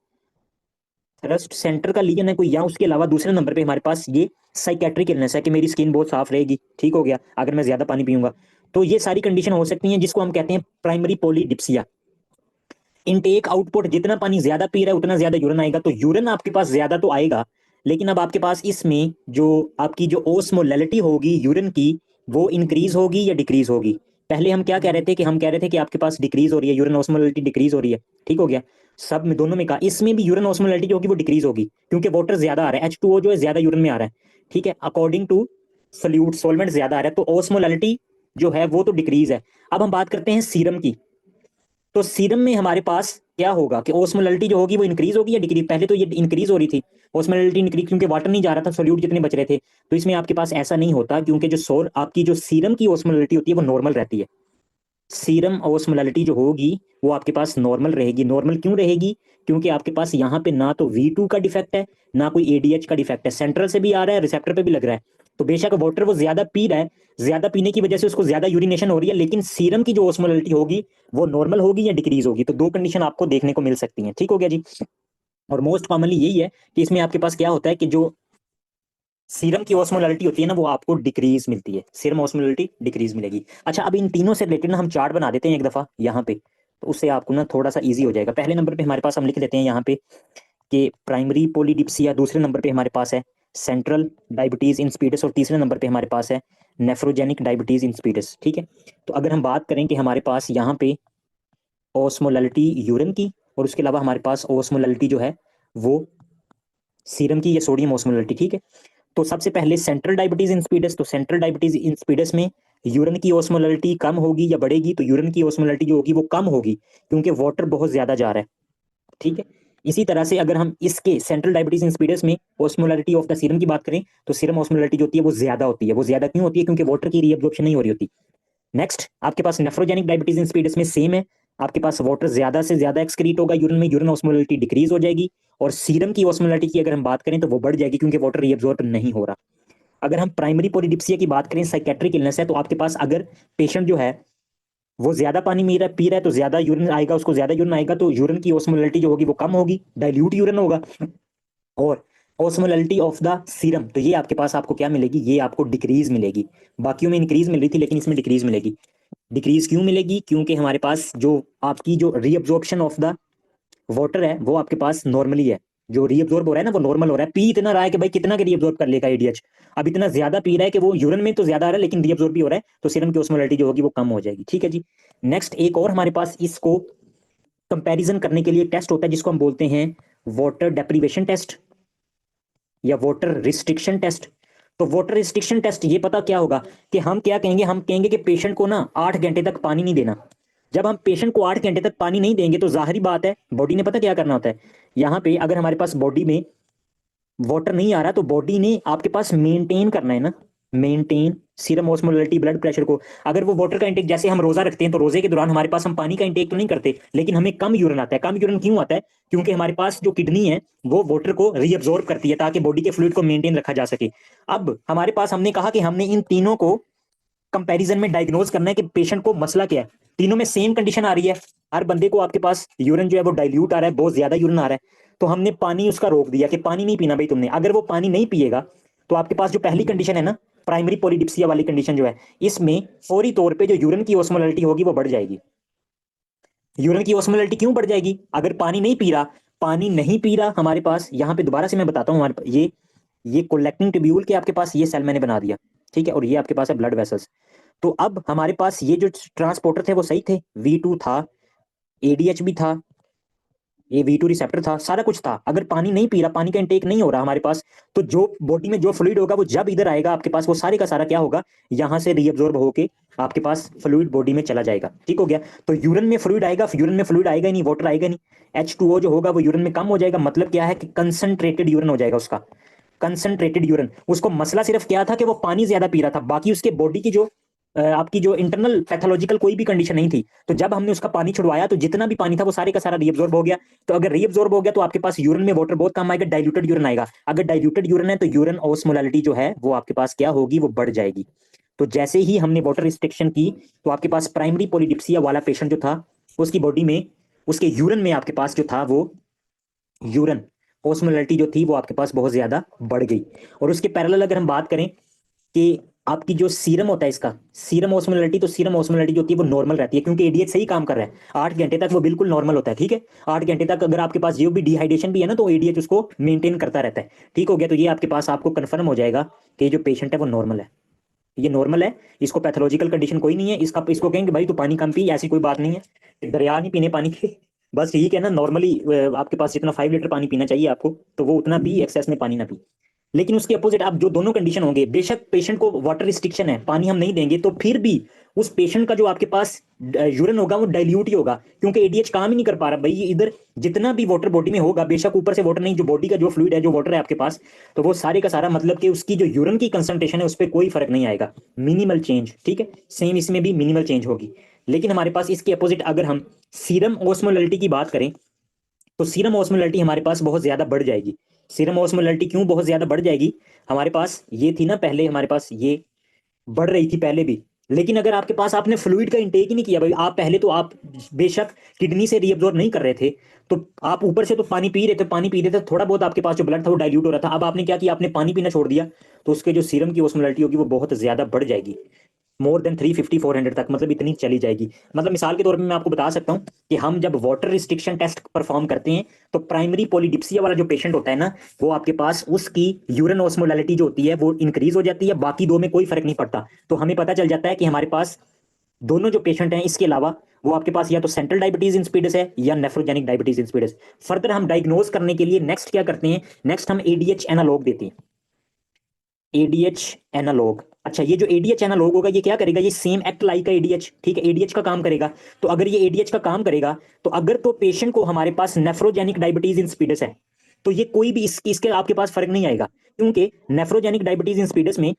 थ्रस्ट सेंटर का लीजन है कोई, या उसके अलावा दूसरे नंबर पे हमारे पास ये साइकेट्रिक इलनेस है कि मेरी स्किन बहुत साफ रहेगी, ठीक हो गया, अगर मैं ज्यादा पानी पीऊंगा। तो ये सारी कंडीशन हो सकती हैं जिसको हम कहते हैं प्राइमरी पोलीडिप्सिया। इनटेक आउटपुट जितना पानी ज्यादा पी रहा है उतना ज्यादा यूरिन आएगा, तो यूरिन आपके पास ज्यादा तो आएगा, लेकिन अब आपके पास इसमें जो आपकी जो ओस्मोलैलिटी होगी यूरिन की वो इंक्रीज होगी या डिक्रीज होगी। पहले हम क्या कह रहे थे कि हम कह रहे थे कि आपके पास डिक्रीज हो रही है, यूरिन ओस्मोलैलिटी डिक्रीज हो रही है, ठीक हो गया। सब में दोनों में कहा, इसमें भी यूरिन ओस्मोलैलिटी जो होगी वो डिक्रीज होगी क्योंकि वाटर ज्यादा आ रहा है, H2O जो है ज्यादा यूरिन में आ रहा है, ठीक है, अकॉर्डिंग टू सल्यूट सॉल्वेंट ज्यादा आ रहा है, तो ओस्मोलैलिटी जो है वो तो डिक्रीज है। अब हम बात करते हैं सीरम की। तो सीरम में हमारे पास क्या होगा कि ओस्मोलैलिटी जो होगी वो इंक्रीज होगी या डिक्रीज, पहले तो ये इंक्रीज हो रही थी ओस्मोलैलिटी इंक्रीज क्योंकि वाटर नहीं जा रहा था, सोल्यूट जितने बच रहे थे। तो इसमें आपके पास ऐसा नहीं होता क्योंकि जो सोर आपकी जो सीरम की ओस्मोलैलिटी होती है वो नॉर्मल रहती है, सीरम ओस्मोलैलिटी जो होगी वो आपके पास नॉर्मल रहेगी। नॉर्मल क्यों रहेगी, क्योंकि आपके पास यहाँ पे ना तो V2 का डिफेक्ट है ना कोई एडीएच का डिफेक्ट है, सेंट्रल से भी आ रहा है रिसेप्टर पे भी लग रहा है। तो बेशक वाटर वो ज्यादा पी रहा है, ज्यादा पीने की वजह से उसको ज्यादा यूरिनेशन हो रही है, लेकिन सीरम की जो ओस्मोलैलिटी होगी वो नॉर्मल होगी या डिक्रीज होगी। तो दो कंडीशन आपको देखने को मिल सकती हैं, ठीक हो गया जी। और मोस्ट कॉमनली यही है कि इसमें आपके पास क्या होता है कि जो सीरम की ऑस्मोलैलिटी होती है ना वो आपको डिक्रीज मिलती है, सीरम ऑस्मोलैलिटी डिक्रीज मिलेगी। अच्छा, अब इन तीनों से रिलेटेड ना हम चार्ट बना देते हैं एक दफा यहाँ पे, तो उससे आपको ना थोड़ा सा इजी हो जाएगा। पहले नंबर पे हमारे पास हम लिख लेते हैं यहाँ पे कि प्राइमरी पोलीडिप्सिया, दूसरे नंबर पे हमारे पास है सेंट्रल डायबिटीज इंसिपिडस और तीसरे नंबर पे हमारे पास है नेफ्रोजेनिक डायबिटीज इंसिपिडस, ठीक है। तो अगर हम बात करें कि हमारे पास यहाँ पे ऑस्मोलैलिटी यूरिन की और उसके अलावा हमारे पास ऑस्मोलैलिटी जो है वो सीरम की या सोडियम ऑस्मोलैलिटी, ठीक है। तो सबसे पहले सेंट्रल डायबिटीज इंसिपिडस, तो सेंट्रल डायबिटीज इंसिपिडस में यूरिन की ओस्मोलैलिटी कम होगी या बढ़ेगी, तो यूरिन की ओस्मोलैलिटी जो होगी वो कम होगी क्योंकि वाटर बहुत ज्यादा जा रहा है, ठीक है। इसी तरह से अगर हम इसके सेंट्रल डायबिटीज इंसिपिडस में ओस्मोलैलिटी ऑफ द सीरम की बात करें तो सीरम ओस्मोलैलिटी जो होती है वो ज्यादा होती है। वो ज्यादा क्यों होती है, क्योंकि वाटर की रीअब्जॉर्प्शन नहीं हो रही होती। नेक्स्ट आपके पास नेफ्रोजेनिक डायबिटीज इंसिपिडस में सेम है, आपके पास वाटर ज्यादा से ज्यादा एक्सक्रीट होगा यूरिन में, यूरिन ऑस्मोलैलिटी डिक्रीज हो जाएगी। और सीरम की ऑस्मोलैलिटी की अगर हम बात करें तो वो बढ़ जाएगी क्योंकि वाटर रीअब्जॉर्ब नहीं हो रहा। अगर हम प्राइमरी पोलीडिप्सिया की बात करें, साइकेट्रिक इलनेस है, तो आपके पास अगर पेशेंट जो है वो ज्यादा पानी पी रहा है तो ज्यादा यूरिन आएगा, उसको ज्यादा यूरिन आएगा तो यूरिन की ऑस्मोलैलिटी जो होगी वो कम होगी, डाइल्यूट यूरिन होगा। और ऑस्मोलैलिटी ऑफ द सीरम, तो ये आपके पास आपको क्या मिलेगी, ये आपको डिक्रीज मिलेगी। बाकियों में इंक्रीज मिल रही थी लेकिन इसमें डिक्रीज मिलेगी। डिक्रीज क्यों मिलेगी, क्योंकि हमारे पास जो आपकी जो रीअब्जॉर्प्शन ऑफ द वाटर है वो आपके पास नॉर्मली है, जो रीअब्जॉर्ब हो रहा है ना वो नॉर्मल हो रहा है, पी इतना रहा है कि भाई कितना के रीअब्जॉर्ब कर लेगा एडीएच, अब इतना ज्यादा पी रहा है कि वो यूरिन में तो ज्यादा आ रहा है लेकिन रीअब्जॉर्ब भी हो रहा है, तो सीरम की ऑस्मोलैरिटी जो होगी वो कम हो जाएगी। ठीक है जी। नेक्स्ट एक और हमारे पास इसको कंपैरिजन करने के लिए टेस्ट होता है जिसको हम बोलते हैं वाटर डेप्रीवेशन टेस्ट या वाटर रिस्ट्रिक्शन टेस्ट। तो वाटर रिस्ट्रिक्शन टेस्ट ये पता क्या होगा कि हम क्या कहेंगे, हम कहेंगे कि पेशेंट को ना 8 घंटे तक पानी नहीं देना। जब हम पेशेंट को 8 घंटे तक पानी नहीं देंगे तो जाहिर बात है बॉडी ने पता क्या करना होता है, यहाँ पे अगर हमारे पास बॉडी में वाटर नहीं आ रहा तो बॉडी ने आपके पास मेंटेन करना है ना, maintain serum osmolarity blood pressure को। अगर वो वाटर का इंटेक, जैसे हम रोजा रखते हैं तो रोजे के दौरान हमारे पास हम पानी का इंटेक तो नहीं करते लेकिन हमें कम यूरिन आता है। कम यूरिन क्यों आता है? क्योंकि हमारे पास जो किडनी है वो वाटर को रीअब्जॉर्ब करती है ताकि बॉडी के फ्लूइड को मेंटेन रखा जा सके। अब हमारे पास हमने कहा कि हमने इन तीनों को कंपैरिजन में डायग्नोज करना है कि पेशेंट को मसला क्या है। तीनों में सेम कंडीशन आ रही है, हर बंदे को आपके पास यूरिन जो है वो डाइल्यूट आ रहा है, बहुत ज्यादा यूरिन आ रहा है, तो हमने पानी उसका रोक दिया कि पानी नहीं पीना भाई तुमने। अगर वो पानी नहीं पिएगा तो आपके पास जो पहली कंडीशन है ना, प्राइमरी पॉलीडिप्सिया वाली कंडीशन जो है, इसमें फौरी तौर पे जो यूरिन की ऑस्मोलैरिटी होगी वो बढ़ जाएगी। यूरिन की ऑस्मोलैरिटी क्यों बढ़ जाएगी? अगर पानी नहीं पी रहा, पानी नहीं पी रहा हमारे पास, यहाँ पे दोबारा से मैं बताता हूँ, हमारे ये कोलेक्टिंग ट्यूब्यूल के आपके पास ये सेल मैंने बना दिया, ठीक है, और ये आपके पास है ब्लड वेसल्स। तो अब हमारे पास ये जो ट्रांसपोर्टर थे वो सही थे, V2 था, एडीएच भी था, ये V2 रिसेप्टर था, सारा कुछ था। अगर पानी नहीं पी रहा, पानी का इंटेक नहीं हो रहा हमारे पास, तो जो बॉडी में जो फ्लूइड होगा वो जब इधर आएगा आपके पास वो सारे का सारा क्या होगा, यहाँ से रीअब्जॉर्ब होके आपके पास फ्लूइड बॉडी में चला जाएगा। ठीक हो गया। तो यूरिन में फ्लूइड आएगा, यूरिन में फ्लूइड आएगा ही नहीं, वाटर आएगा नहीं, H2O जो होगा वो यूरिन में कम हो जाएगा। मतलब क्या है कि कंसंट्रेटेड यूरिन हो जाएगा उसका, कंसंट्रेटेड यूरिन। उसको मसला सिर्फ क्या था कि वो पानी ज्यादा पी रहा था, बाकी उसके बॉडी की जो आपकी जो इंटरनल पैथोलॉजिकल कोई भी कंडीशन नहीं थी। तो जब हमने उसका पानी छुड़वाया तो जितना भी पानी था वो सारे का सारा रीअब्जॉर्ब हो गया। तो अगर रीअब्जॉर्ब हो गया तो आपके पास यूरिन में वाटर बहुत कम आएगा, डाइल्यूटेड यूरिन आएगा। अगर डाइल्यूटेड यूरिन है तो यूरिन ऑस्मोलैरिटी जो है वो आपके पास क्या होगी, वो बढ़ जाएगी। तो जैसे ही हमने वाटर रिस्ट्रिक्शन की तो आपके पास प्राइमरी पॉलीडिप्सिया वाला पेशेंट जो था उसकी बॉडी में, उसके यूरिन में आपके पास जो था वो यूरिन ऑस्मोलैरिटी जो थी वो आपके पास बहुत ज्यादा बढ़ गई। और उसके पैरेलल अगर हम बात करें कि आपकी जो सीरम होता है इसका, सीरम ऑस्मोलैरिटी, तो सीरम ऑस्मोलैरिटी जो होती है वो नॉर्मल रहती है क्योंकि एडीएच सही काम कर रहा है, 8 घंटे तक वो बिल्कुल नॉर्मल होता है। ठीक है, 8 घंटे तक अगर आपके पास जो भी डिहाइड्रेशन भी है ना तो एडीएच उसको मेंटेन करता रहता है। ठीक हो गया। तो ये आपके पास आपको कंफर्म हो जाएगा कि जो पेशेंट है वो नॉर्मल है, ये नॉर्मल है, इसको पैथोलॉजिकल कंडीशन कोई नहीं है। इसका इसको कहेंगे भाई तू पानी कम पी, ऐसी कोई बात नहीं है, दरिया नहीं पीने पानी के, बस ठीक है ना। नॉर्मली आपके पास जितना 5 लीटर पानी पीना चाहिए आपको तो वो उतना पी, एक्सेस में पानी ना पी। लेकिन उसके अपोजिट आप जो दोनों कंडीशन होंगे, बेशक पेशेंट को वाटर रिस्ट्रिक्शन है, पानी हम नहीं देंगे, तो फिर भी उस पेशेंट का जो आपके पास यूरिन होगा वो डाइल्यूट ही होगा क्योंकि एडीएच काम ही नहीं कर पा रहा भाई। ये इधर जितना भी वाटर बॉडी में होगा, बेशक ऊपर से वाटर नहीं, जो बॉडी का जो फ्लूइड है, जो वाटर है आपके पास, तो वो सारे का सारा मतलब कि उसकी जो यूरिन की कंसंट्रेशन है उस पर कोई फर्क नहीं आएगा, मिनिमल चेंज। ठीक है, सेम इसमें भी मिनिमल चेंज होगी। लेकिन हमारे पास इसके अपोजिट अगर हम सीरम ऑस्मोलैरिटी की बात करें तो सीरम ऑस्मोलैरिटी हमारे पास बहुत ज्यादा बढ़ जाएगी। सीरम ऑस्मोलैरिटी क्यों बहुत ज्यादा बढ़ जाएगी? हमारे पास ये थी ना पहले, हमारे पास ये बढ़ रही थी पहले भी, लेकिन अगर आपके पास आपने फ्लूइड का इंटेक ही नहीं किया भाई, आप पहले तो आप बेशक किडनी से रीअब्जॉर्ब नहीं कर रहे थे, तो आप ऊपर से तो पानी पी रहे थे, पानी पी रहे थे, थोड़ा बहुत आपके पास जो ब्लड था वो डाइल्यूट हो रहा था। अब आपने क्या किया, आपने पानी पीना छोड़ दिया, तो उसके जो सीरम की ऑस्मोलैरिटी होगी वो बहुत ज्यादा बढ़ जाएगी, मोर देन 350 400 तक, मतलब इतनी चली जाएगी। मतलब मिसाल के तौर पे मैं आपको बता सकता हूँ कि हम जब वाटर रिस्ट्रिक्शन टेस्ट परफॉर्म करते हैं तो प्राइमरी पॉलीडिप्सिया वाला जो पेशेंट होता है ना, वो आपके पास उसकी यूरिन ऑस्मोलैरिटी जो होती है वो इंक्रीज हो जाती है, बाकी दो में कोई फर्क नहीं पड़ता। तो हमें पता चल जाता है कि हमारे पास दोनों जो पेशेंट हैं इसके अलावा वो आपके पास या तो सेंट्रल डायबिटीज इंसिपिडस है या नेफ्रोजेनिक डायबिटीज इंसिपिडस। फर्दर हम डायग्नोज करने के लिए नेक्स्ट क्या करते हैं, नेक्स्ट हम एडीएच एनालॉग देते हैं, एडीएच एनालॉग। अच्छा, ये जो एडीएच एनालॉग होगा ये क्या करेगा, ये सेम एक्ट लाइक का एडीएच, ठीक है, एडीएच का काम करेगा। तो अगर ये एडीएच का काम करेगा तो अगर तो पेशेंट को हमारे पास नेफ्रोजेनिक डायबिटीज इंसिपिडस है तो ये कोई भी इसके आपके पास फर्क नहीं आएगा, क्योंकि नेफ्रोजेनिक डायबिटीज इंसिपिडस में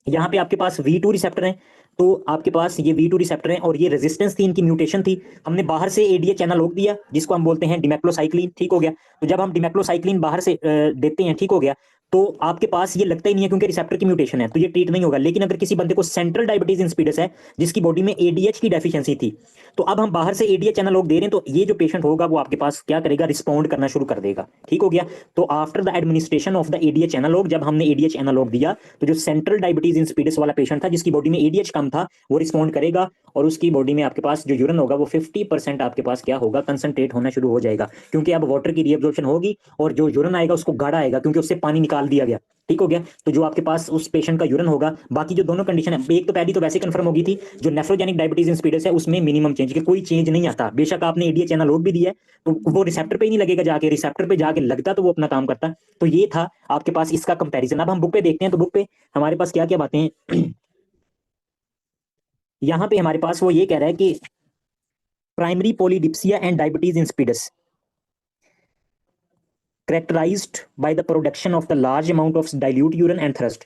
यहाँ पे आपके पास V2 रिसेप्टर है, तो आपके पास ये V2 रिसेप्टर है और ये रेजिस्टेंस थी, इनकी म्यूटेशन थी। हमने बाहर से एडीएच एनालॉग दिया जिसको हम बोलते हैं डिमेक्लोसाइक्लिन। ठीक हो गया। तो जब हम डिमेक्लोसाइक्लिन बाहर से देते हैं, ठीक हो गया, तो आपके पास ये लगता ही नहीं है क्योंकि रिसेप्टर की म्यूटेशन है, तो ये ट्रीट नहीं होगा। लेकिन अगर किसी बंदे को सेंट्रल डायबिटीज इंसिपिडस है, जिसकी बॉडी में एडीएच की डेफिशिएंसी थी, तो अब हम बाहर से एडीएच एनालॉग दे रहे हैं, तो ये जो पेशेंट होगा वो आपके पास क्या करेगा, रिस्पॉन्ड करना शुरू कर देगा। ठीक हो गया। तो after the administration of the ADH analogue, जब हमने एडीएच एनालॉग दिया, तो जो सेंट्रल डायबिटीज इंसिपिडस वाला पेशेंट था, जिसकी बॉडी में एडीएच कम था, वो रिस्पॉन्ड करेगा, और उसकी बॉडी में आपके पास जो यूरिन होगा वो 50% आपके पास क्या होगा, कंसंट्रेट होना शुरू हो जाएगा, क्योंकि अब वाटर की रीअब्जॉर्प्शन होगी, और जो यूरिन आएगा उसको गाढ़ा आएगा, क्योंकि उससे पानी निकाल दिया गया। ठीक हो गया। तो जो आपके पास उस पेशेंट का यूरिन होगा, बाकी जो दोनों कंडीशन है, एक तो पहली तो वैसे कंफर्म होगी थी, जो नेफ्रोजेनिक डायबिटीज इंसिपिडस है उसमें मिनिमम चेंज, कि कोई चेंज नहीं आता, बेशक आपने एडीएच एनालॉग भी दिया है, तो वो रिसेप्टर पे ही नहीं लगेगा, जाके रिसेप्टर पे जाके लगता तो वो अपना काम करता। तो ये था आपके पास इसका कंपैरिजन। अब हम बुक पे देखते हैं, तो बुक पे हमारे पास क्या क्या बातें हैं। यहाँ पे हमारे पास वो ये कह रहा है कि primary polydipsia and diabetes insipidus characterized by the production of the large amount of dilute urine and thirst,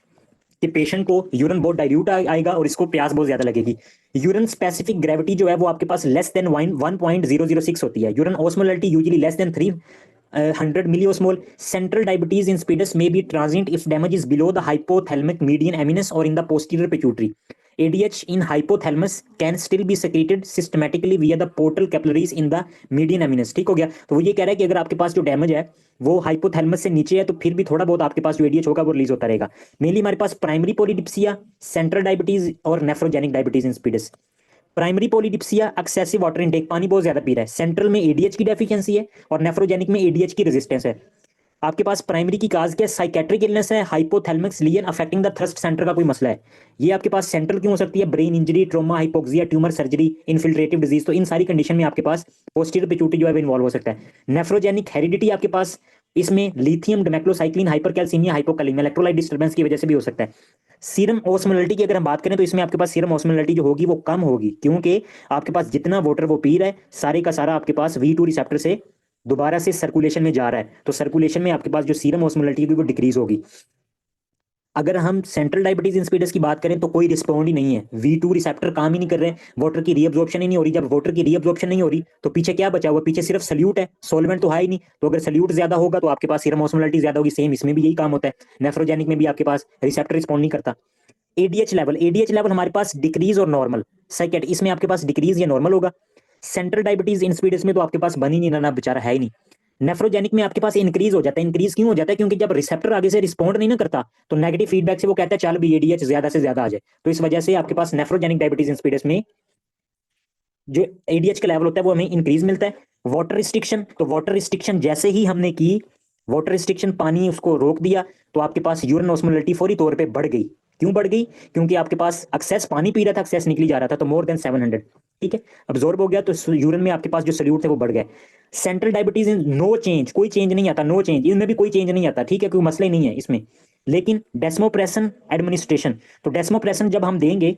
कि पेशेंट को यूरिन बहुत डाइल्यूट आएगा और इसको प्यास बहुत ज्यादा लगेगी। यूरिन स्पेसिफिक ग्रेविटी जो है वो आपके पास लेस देन 1.006 होती है। Urine osmolarity usually less than 300 मिलीओस्मोल। Central diabetes insipidus may be transient if damage is below the hypothalamic median eminence or in the posterior pituitary. ADH in hypothalamus can still be secreted systematically via the portal capillaries in the median eminence। ठीक हो गया। तो वो ये कह रहा है कि अगर आपके पास जो डैमेज है वो हाइपोथैलेमस से नीचे है, तो फिर भी थोड़ा बहुत आपके पास जो एडीएच होगा वो रिलीज होता रहेगा। मेनली हमारे पास प्राइमरी पोलीडिप्सिया, सेंट्रल डायबिटीज और nephrogenic diabetes insipidus. Primary polydipsia excessive water intake, पानी बहुत ज्यादा पी रहा है, सेंट्रल में एडीएच की डेफिशिएंसी है, और नेफ्रोजेनिक में एडीएच की रेजिस्टेंस है। आपके पास प्राइमरी की काज क्या, साइकेट्रिक इलनेस है, hypothalamic lesion affecting the thirst centre का कोई मसला है। ये आपके पास सेंट्रल क्यों हो सकती है, brain injury, trauma, hypoxia, tumour, surgery, infiltrative disease, तो इन सारी कंडीशन में आपके पास पोस्टीरियर पिट्यूटरी जो है इन्वॉल्व हो सकता है। नेफ्रोजेनिक हेरिडिटी आपके पास इसमें lithium demeclocycline hypercalcaemia hypokalaemia electrolyte disturbance की वजह से भी हो सकता है। सीरम ऑस्मोलैरिटी की अगर हम बात करें, तो इसमें आपके पास सीरम ऑस्मोलैरिटी जो होगी वो कम होगी, क्योंकि आपके पास जितना वाटर वो पी रहा है सारे का सारा आपके पास V2 रिसेप्टर से दोबारा से सर्कुलेशन में जा रहा है, तो सर्कुलेशन में आपके पास जो सीरम ऑस्मोलैरिटी होगी वो डिक्रीज होगी। अगर हम सेंट्रल डायबिटीज इंसिपिडस की बात करें, तो कोई रिस्पॉन्ड ही नहीं है, V2 रिसेप्टर काम ही नहीं कर रहे, वाटर की रीअब्जॉर्प्शन ही नहीं हो रही। जब वाटर की रीअब्जॉर्प्शन नहीं हो रही, तो पीछे क्या बचा हुआ, पीछे सिर्फ सल्यूट है, सॉल्वेंट तो है ही नहीं। तो अगर सल्यूट ज्यादा होगा तो आपके पास सीरम ऑस्मोलैरिटी ज्यादा होगी। सेम इसमें भी यही काम होता है, नेफ्रोजेनिक में भी आपके पास रिसेप्टर रिस्पॉन्ड नहीं करता। एडीएच लेवल हमारे पास डिक्रीज और नॉर्मल, साइकेट इसमें आपके पास डिक्रीज या नॉर्मल होगा। सेंट्रल डायबिटीज इंसिपिडस में तो आपके पास बन ही नहीं रहा, बेचारा है ही नहीं। नेफ्रोजेनिक में आपके पास इंक्रीज हो जाता है। इंक्रीज क्यों हो जाता है, क्योंकि जब रिसेप्टर आगे से रिस्पॉन्ड नहीं ना करता, तो नेगेटिव फीडबैक से वो कहता है चल भी एडीएच ज्यादा से ज्यादा आ जाए, तो इस वजह से आपके पास नेफ्रोजेनिक डायबिटीज इंसिपिडस में जो एडीएच का लेवल होता है वो हमें इंक्रीज मिलता है। वाटर रिस्ट्रिक्शन, तो वाटर रिस्ट्रिक्शन जैसे ही हमने की, वाटर रिस्ट्रिक्शन पानी उसको रोक दिया, तो आपके पास यूरिन ऑस्मोलैरिटी फौरी तौर पे बढ़ गई। क्यों बढ़ गई, क्योंकि आपके पास एक्सेस पानी पी रहा था, एक्सेस निकली जा रहा था, तो मोर देन 700। ठीक है, अब्जॉर्ब हो गया, तो यूरिन में आपके पास जो सल्यूट थे वो बढ़ गए। सेंट्रल डायबिटीज नो चेंज, कोई चेंज नहीं आता, नो चेंज, इनमें भी कोई चेंज नहीं आता। ठीक है, कोई मसला ही नहीं है इसमें। लेकिन डेस्मोप्रेसन एडमिनिस्ट्रेशन, तो डेस्मोप्रेसन जब हम देंगे,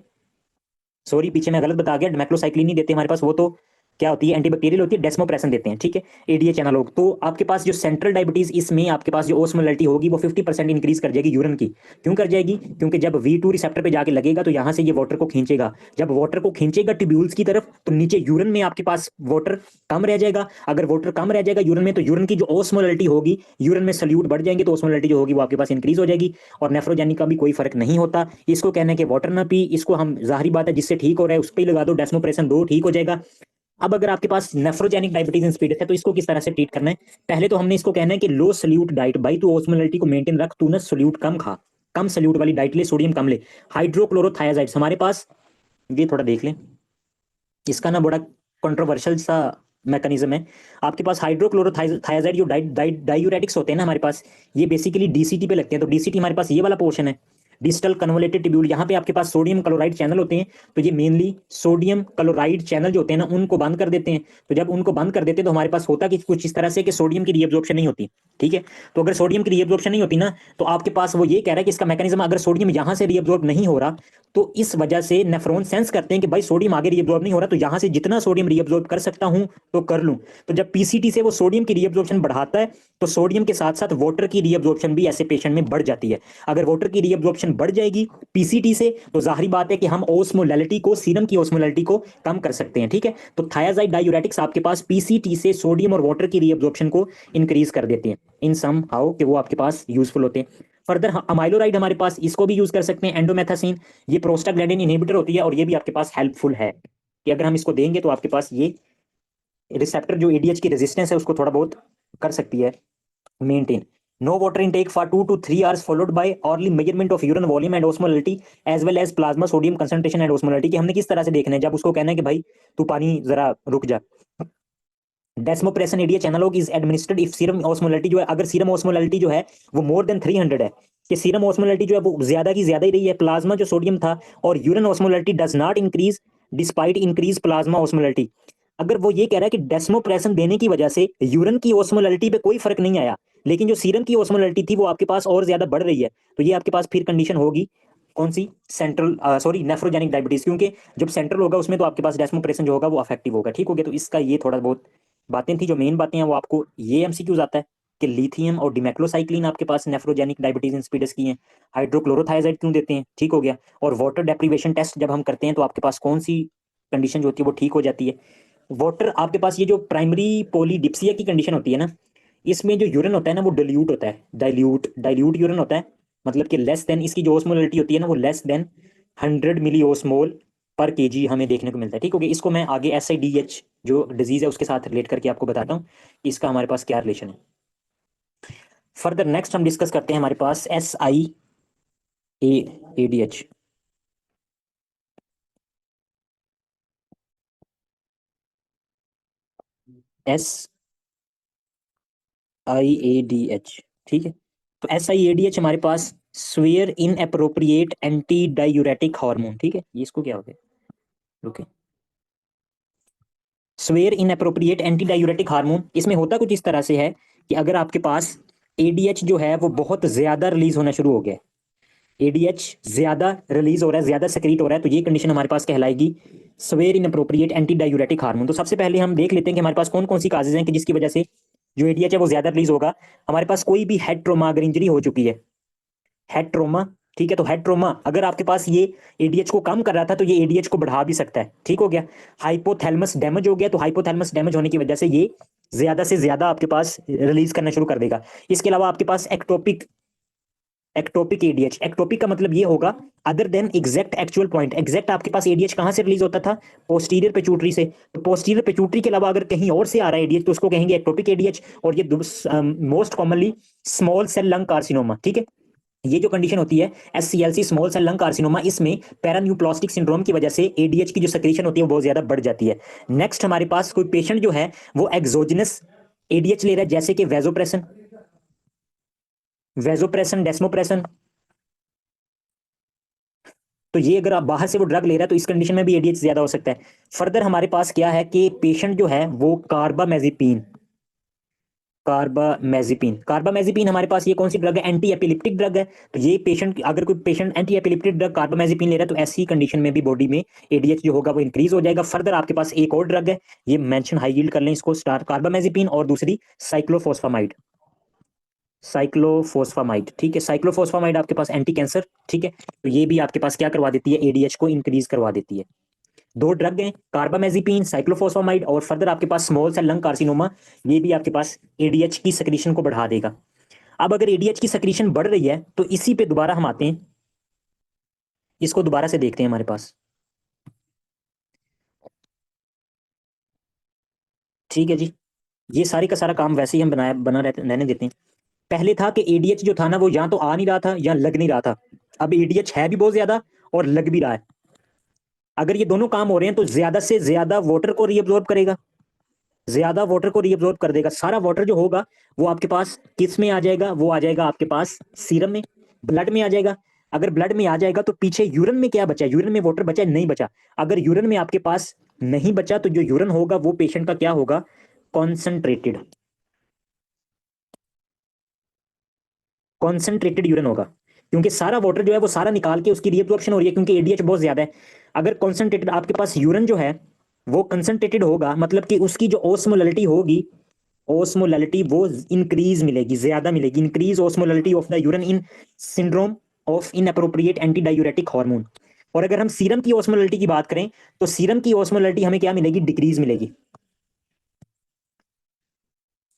सॉरी पीछे मैं गलत बता गया, डेमेक्लोसाइक्लिन नहीं देते हमारे पास, वो तो क्या होती है, एंटीबैक्टीरियल होती है, डेस्मोप्रेसन देते हैं। ठीक है, एडीएच एनालॉग। तो आपके पास जो सेंट्रल डायबिटीज, इसमें आपके पास जो ओस्मोलैरिटी होगी वो 50% इंक्रीज कर जाएगी यूरिन की। क्यों कर जाएगी, क्योंकि जब V2 रिसेप्टर पे जाके लगेगा, तो यहाँ से ये वाटर को खींचेगा। जब वाटर को खींचेगा ट्यूब्यूल्स की तरफ, तो नीचे यूरिन में आपके पास वाटर कम रह जाएगा। अगर वाटर कम रह जाएगा यूरिन में, तो यूरिन की जो ओस्मोलैरिटी होगी, यूरिन में सल्यूट बढ़ जाएंगे, तो ओस्मोलैरिटी जो होगी वो आपके पास इंक्रीज हो जाएगी। और नेफ्रोजेनिक का भी कोई फर्क नहीं होता। इसको कहने के वाटर ना पी, इसको हम जाहिर बात है जिससे ठीक हो रहा है उस पर ही लगा दो, डेस्मोप्रेसन दो, ठीक हो जाएगा। अब अगर आपके पास नेफ्रोजेनिक डायबिटीज इंसिपिडस है, तो इसको किस तरह से ट्रीट करना है। पहले तो हमने इसको कहना है कि लो सल्यूट डाइट भाई, तू ऑस्मोलैरिटी को मेंटेन रख, तू ना सल्यूट कम खा, कम सल्यूट वाली डाइट ले, सोडियम कम ले। हाइड्रोक्लोरोथायाजाइड्स हमारे पास, ये थोड़ा देख लें, इसका ना बड़ा कंट्रोवर्शियल सा मैकेनिज्म है। आपके पास हाइड्रोक्लोरोथायाजाइड जो डायूरेटिक्स होते हैं ना हमारे पास, ये बेसिकली डीसीटी पे लगते हैं। तो डीसीटी हमारे पास ये वाला पोर्शन है, डिस्टल कन्वोलेटेड ट्यूब्यूल, यहाँ पे आपके पास सोडियम क्लोराइड चैनल होते हैं। तो ये मेनली सोडियम क्लोराइड चैनल जो होते हैं ना, उनको बंद कर देते हैं। तो जब उनको बंद कर देते हैं, तो हमारे पास होता कि कुछ इस तरह से कि सोडियम की रीअब्जॉर्प्शन नहीं होती। ठीक है, तो अगर सोडियम की रीअब्जॉर्प्शन नहीं होती ना, तो आपके पास वो ये कह रहा है कि इसका मैकेनिज्म, अगर सोडियम यहाँ से रीअब्जॉर्ब नहीं हो रहा, तो इस वजह से नेफ्रॉन सेंस करते हैं कि भाई सोडियम आगे रीअब्जॉर्ब नहीं हो रहा, तो यहाँ से जितना सोडियम रीअब्जॉर्ब कर सकता हूँ तो कर लूँ। तो जब पीसीटी से वो सोडियम की रीअब्जॉर्प्शन बढ़ाता है, तो सोडियम के साथ साथ वाटर की रीअब्जॉर्प्शन भी ऐसे पेशेंट में बढ़ जाती है। अगर वाटर की रीअब्जॉर्प्शन बढ़ जाएगी पीसीटी से, तो जाहिर बात है कि हम ओस्मोलैरिटी को, सीरम की ओस्मोलैरिटी को कम कर सकते हैं। ठीक है, तो थायाजाइड डायूरेटिक्स आपके पास पीसीटी से सोडियम और वाटर की रीअब्जॉर्प्शन को इंक्रीज कर देते हैं इन सम हाउ, कि वो आपके पास यूजफुल होते हैं। फर्दर अमाइलोराइड हमारे पास, इसको भी यूज कर सकते हैं, एंडोमेथासिन, ये प्रोस्टाग्लैंडिन इनहिबिटर होती है और ये भी आपके पास हेल्पफुल है कि अगर हम इसको देंगे तो आपके पास ये रिसेप्टर जो एडीएच की रेजिस्टेंस है उसको थोड़ा बहुत कर सकती है maintain. No water intake for 2 to 3 hours followed by early measurement of urine volume and osmolarity as well as plasma sodium concentration and osmolarity, कि हमने किस तरह से देखना है जब उसको कहना है कि भाई तू पानी जरा रुक जा। Desmopressin ADH analogue is administered if serum osmolarity जो है, अगर सीरम ऑस्मोलैरिटी जो है वो मोर देन 300 है, कि सीरम ऑस्मोलैरिटी जो है वो ज्यादा की ज्यादा ही रही है, प्लाज्मा जो सोडियम था और urine osmolarity does not increase despite increase plasma osmolarity. अगर वो ये कह रहा है कि डेस्मोप्रेसन देने की वजह से यूरिन की ऑस्मोलैरिटी पे कोई फर्क नहीं आया, लेकिन जो सीरम की ऑस्मोलैरिटी थी वो आपके पास और ज्यादा बढ़ रही है, तो ये आपके पास फिर कंडीशन होगी कौन सी, सेंट्रल सॉरी नेफ्रोजेनिक डायबिटीज, क्योंकि जब सेंट्रल होगा उसमें तो आपके पास डेस्मोप्रेसन जो होगा वो अफेक्टिव होगा। ठीक हो गया, तो इसका ये थोड़ा बहुत बातें थी, जो मेन बातें हैं वो आपको ये एमसीक्यूज आता है कि लिथियम और डिमेक्लोसाइक्लिन आपके पास नेफ्रोजेनिक डायबिटीज इंसिपिडस की हैं, हाइड्रोक्लोरोथायजाइड क्यों देते हैं, ठीक हो गया, और वाटर डेप्रीवेशन टेस्ट जब हम करते हैं तो आपके पास कौन सी कंडीशन जो होती है वो ठीक हो जाती है। वाटर आपके पास ये जो प्राइमरी पोलीडिप्सिया की कंडीशन होती है ना, इसमें जो यूरिन होता है ना वो डाइल्यूट होता है, डाइल्यूट डाइल्यूट यूरिन होता है, मतलब कि लेस देन, इसकी जो ओस्मोलैरिटी होती है ना वो लेस देन 100 मिली ओस्मोल पर केजी हमें देखने को मिलता है। ठीक हो गया, इसको मैं आगे SIDH जो डिजीज है उसके साथ रिलेट करके आपको बताता हूँ कि इसका हमारे पास क्या रिलेशन है। फर्दर नेक्स्ट हम डिस्कस करते हैं हमारे पास SIADH। SIADH, ठीक है, तो SIADH हमारे पास swear in appropriate anti diuretic hormone, ठीक है, ये इसको क्या हो गया, रुके, swear in appropriate anti diuretic hormone, इसमें होता कुछ इस तरह से है कि अगर आपके पास ADH जो है वो बहुत ज्यादा रिलीज होना शुरू हो गया है, ADH ज्यादा रिलीज हो रहा है, ज्यादा सेक्रीट हो रहा है, तो ये कंडीशन हमारे पास कहलाएगी swear in appropriate anti diuretic hormone. तो सबसे पहले हम देख लेते हैं कि हमारे पास कौन कौन सी काजेज हैं कि जिसकी वजह से जो ADH है वो ज्यादा रिलीज होगा। हमारे पास कोई भी हेड ट्रोमा अगर इंजरी हो चुकी है, हेड ट्रोमा, ठीक है, तो हेड ट्रोमा अगर आपके पास ये एडीएच को कम कर रहा था तो ये एडीएच को बढ़ा भी सकता है। ठीक हो गया, हाइपोथैलेमस डैमेज हो गया, तो हाइपोथैलेमस डैमेज होने की वजह से ये ज्यादा से ज्यादा आपके पास रिलीज करना शुरू कर देगा। इसके अलावा आपके पास एक्टोपिक, एक्टोपिक एडीएच, एक्टोपिक का मतलब ये होगा other than exact actual point, exact आपके पास एडीएच कहां से रिलीज होता था, पोस्टीरियर पेचुटरी से, तो पोस्टीरियर पेचुटरी के अलावा अगर कहीं और से आ रहा है एडीएच तो उसको कहेंगे एक्टोपिक एडीएच, और ये most commonly small cell lung carcinoma. ठीक है, ये जो कंडीशन होती है SCLC small cell lung carcinoma, इसमें पैरान्यूप्लास्टिक सिंड्रोम की वजह से एडीएच की जो सेक्रेशन होती है वो बहुत ज्यादा बढ़ जाती है। नेक्स्ट हमारे पास कोई पेशेंट जो है वो एक्सोजिनस एडीएच ले रहा है, जैसे कि वेजोप्रेसन, वेजोप्रेसन, डेस्मोप्रेसन, तो ये अगर आप बाहर से वो ड्रग ले रहा है तो इस कंडीशन में भी एडीएच ज्यादा हो सकता है। फर्दर हमारे पास क्या है कि पेशेंट जो है वो कार्बामेजिपिन, कार्बामेजिपिन, कार्बामेजिपिन हमारे पास ये कौन सी ड्रग है, एंटी एपिलिप्टिक ड्रग है, तो ये पेशेंट अगर कोई पेशेंट एंटी एपिलिप्टिक ड्रग कार्बामेजिपिन ले रहा है तो ऐसी कंडीशन में भी बॉडी में एडीएच जो होगा वो इंक्रीज हो जाएगा। फर्दर आपके पास एक और ड्रग है, ये मेंशन हाई यील्ड कर लें इसको, स्टार कार्बामेजिपिन, और दूसरी साइक्लोफॉस्फामाइड, साइक्लोफॉस्फामाइड, ठीक है, साइक्लोफॉस्फामाइड आपके पास एंटी कैंसर, ठीक है, तो ये भी आपके पास क्या करवा देती है, एडीएच को इंक्रीज करवा देती है। दो ड्रग हैं, कार्बामेजिपिन, साइक्लोफॉस्फामाइड, और फर्दर आपके पास स्मॉल सेल लंग कार्सिनोमा, ये भी आपके पास एडीएच की सेक्रेशन को बढ़ा देगा। अब अगर एडीएच की सेक्रेशन बढ़ रही है तो इसी पे दोबारा हम आते हैं, इसको दोबारा से देखते हैं हमारे पास, ठीक है जी, ये सारी का सारा काम वैसे ही हम बनाया बना रहने देते हैं। पहले था कि एडीएच जो था ना वो या तो आ नहीं रहा था या लग नहीं रहा था, अब एडीएच है भी बहुत ज्यादा और लग भी रहा है। अगर ये दोनों काम हो रहे हैं तो ज्यादा से ज्यादा वाटर को रीअब्सॉर्ब करेगा, ज्यादा वाटर को रीअब्सॉर्ब कर देगा, सारा वाटर जो होगा वो आपके पास किस में आ जाएगा, वो आ जाएगा आपके पास सीरम में, ब्लड में आ जाएगा। अगर ब्लड में आ जाएगा तो पीछे यूरिन में क्या बचा, यूरिन में वाटर बचा नहीं बचा, अगर यूरिन में आपके पास नहीं बचा तो जो यूरिन होगा वो पेशेंट का क्या होगा, कॉन्सेंट्रेटेड, कॉन्सेंट्रेटेड यूरिन होगा, क्योंकि सारा वाटर जो है वो सारा निकाल के उसकी रीअब्जॉर्प्शन हो रही है, क्योंकि एडीएच बहुत ज्यादा है। अगर कॉन्सेंट्रेटेड आपके पास यूरिन जो है वो कंसंट्रेटेड होगा, मतलब कि उसकी जो ओस्मोलैरिटी होगी, ओस्मोलैरिटी वो इंक्रीज मिलेगी, ज्यादा मिलेगी, increase osmolarity of the urine in syndrome of inappropriate anti diuretic hormone. और अगर हम सीरम की ओस्मोलैरिटी की बात करें तो सीरम की ओस्मोलैरिटी हमें क्या मिलेगी, डिक्रीज मिलेगी।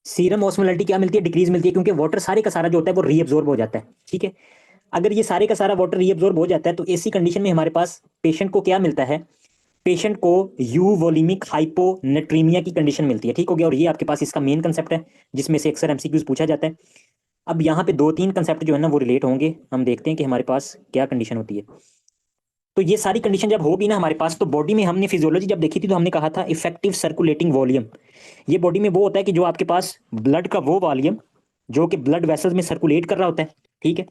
सीरम ऑस्मोलैरिटी क्या मिलती है, डिक्रीज मिलती है, क्योंकि वाटर सारे का सारा जो होता है वो रीअब्जॉर्ब हो जाता है, ठीक है। अगर ये सारे का सारा वाटर रीअब्जॉर्ब हो जाता है तो ऐसी कंडीशन में हमारे पास पेशेंट को क्या मिलता है, पेशेंट को यू वोलिमिक हाइपोनेट्रीमिया की कंडीशन मिलती है, ठीक हो गया। और ये आपके पास इसका मेन कंसेप्ट है जिसमें से अक्सर एमसीक्यूज पूछा जाता है। अब यहाँ पे दो तीन कंसेप्ट जो है ना वो रिलेट होंगे, हम देखते हैं कि हमारे पास क्या कंडीशन होती है। तो ये सारी कंडीशन जब होगी ना हमारे पास, तो बॉडी में हमने फिजियोलॉजी जब देखी थी तो हमने कहा था इफेक्टिव सर्कुलेटिंग वॉल्यूम। ये बॉडी में वो होता है कि जो आपके पास ब्लड का वो वॉल्यूम जो कि ब्लड वेसल्स में सर्कुलेट कर रहा होता है, ठीक है।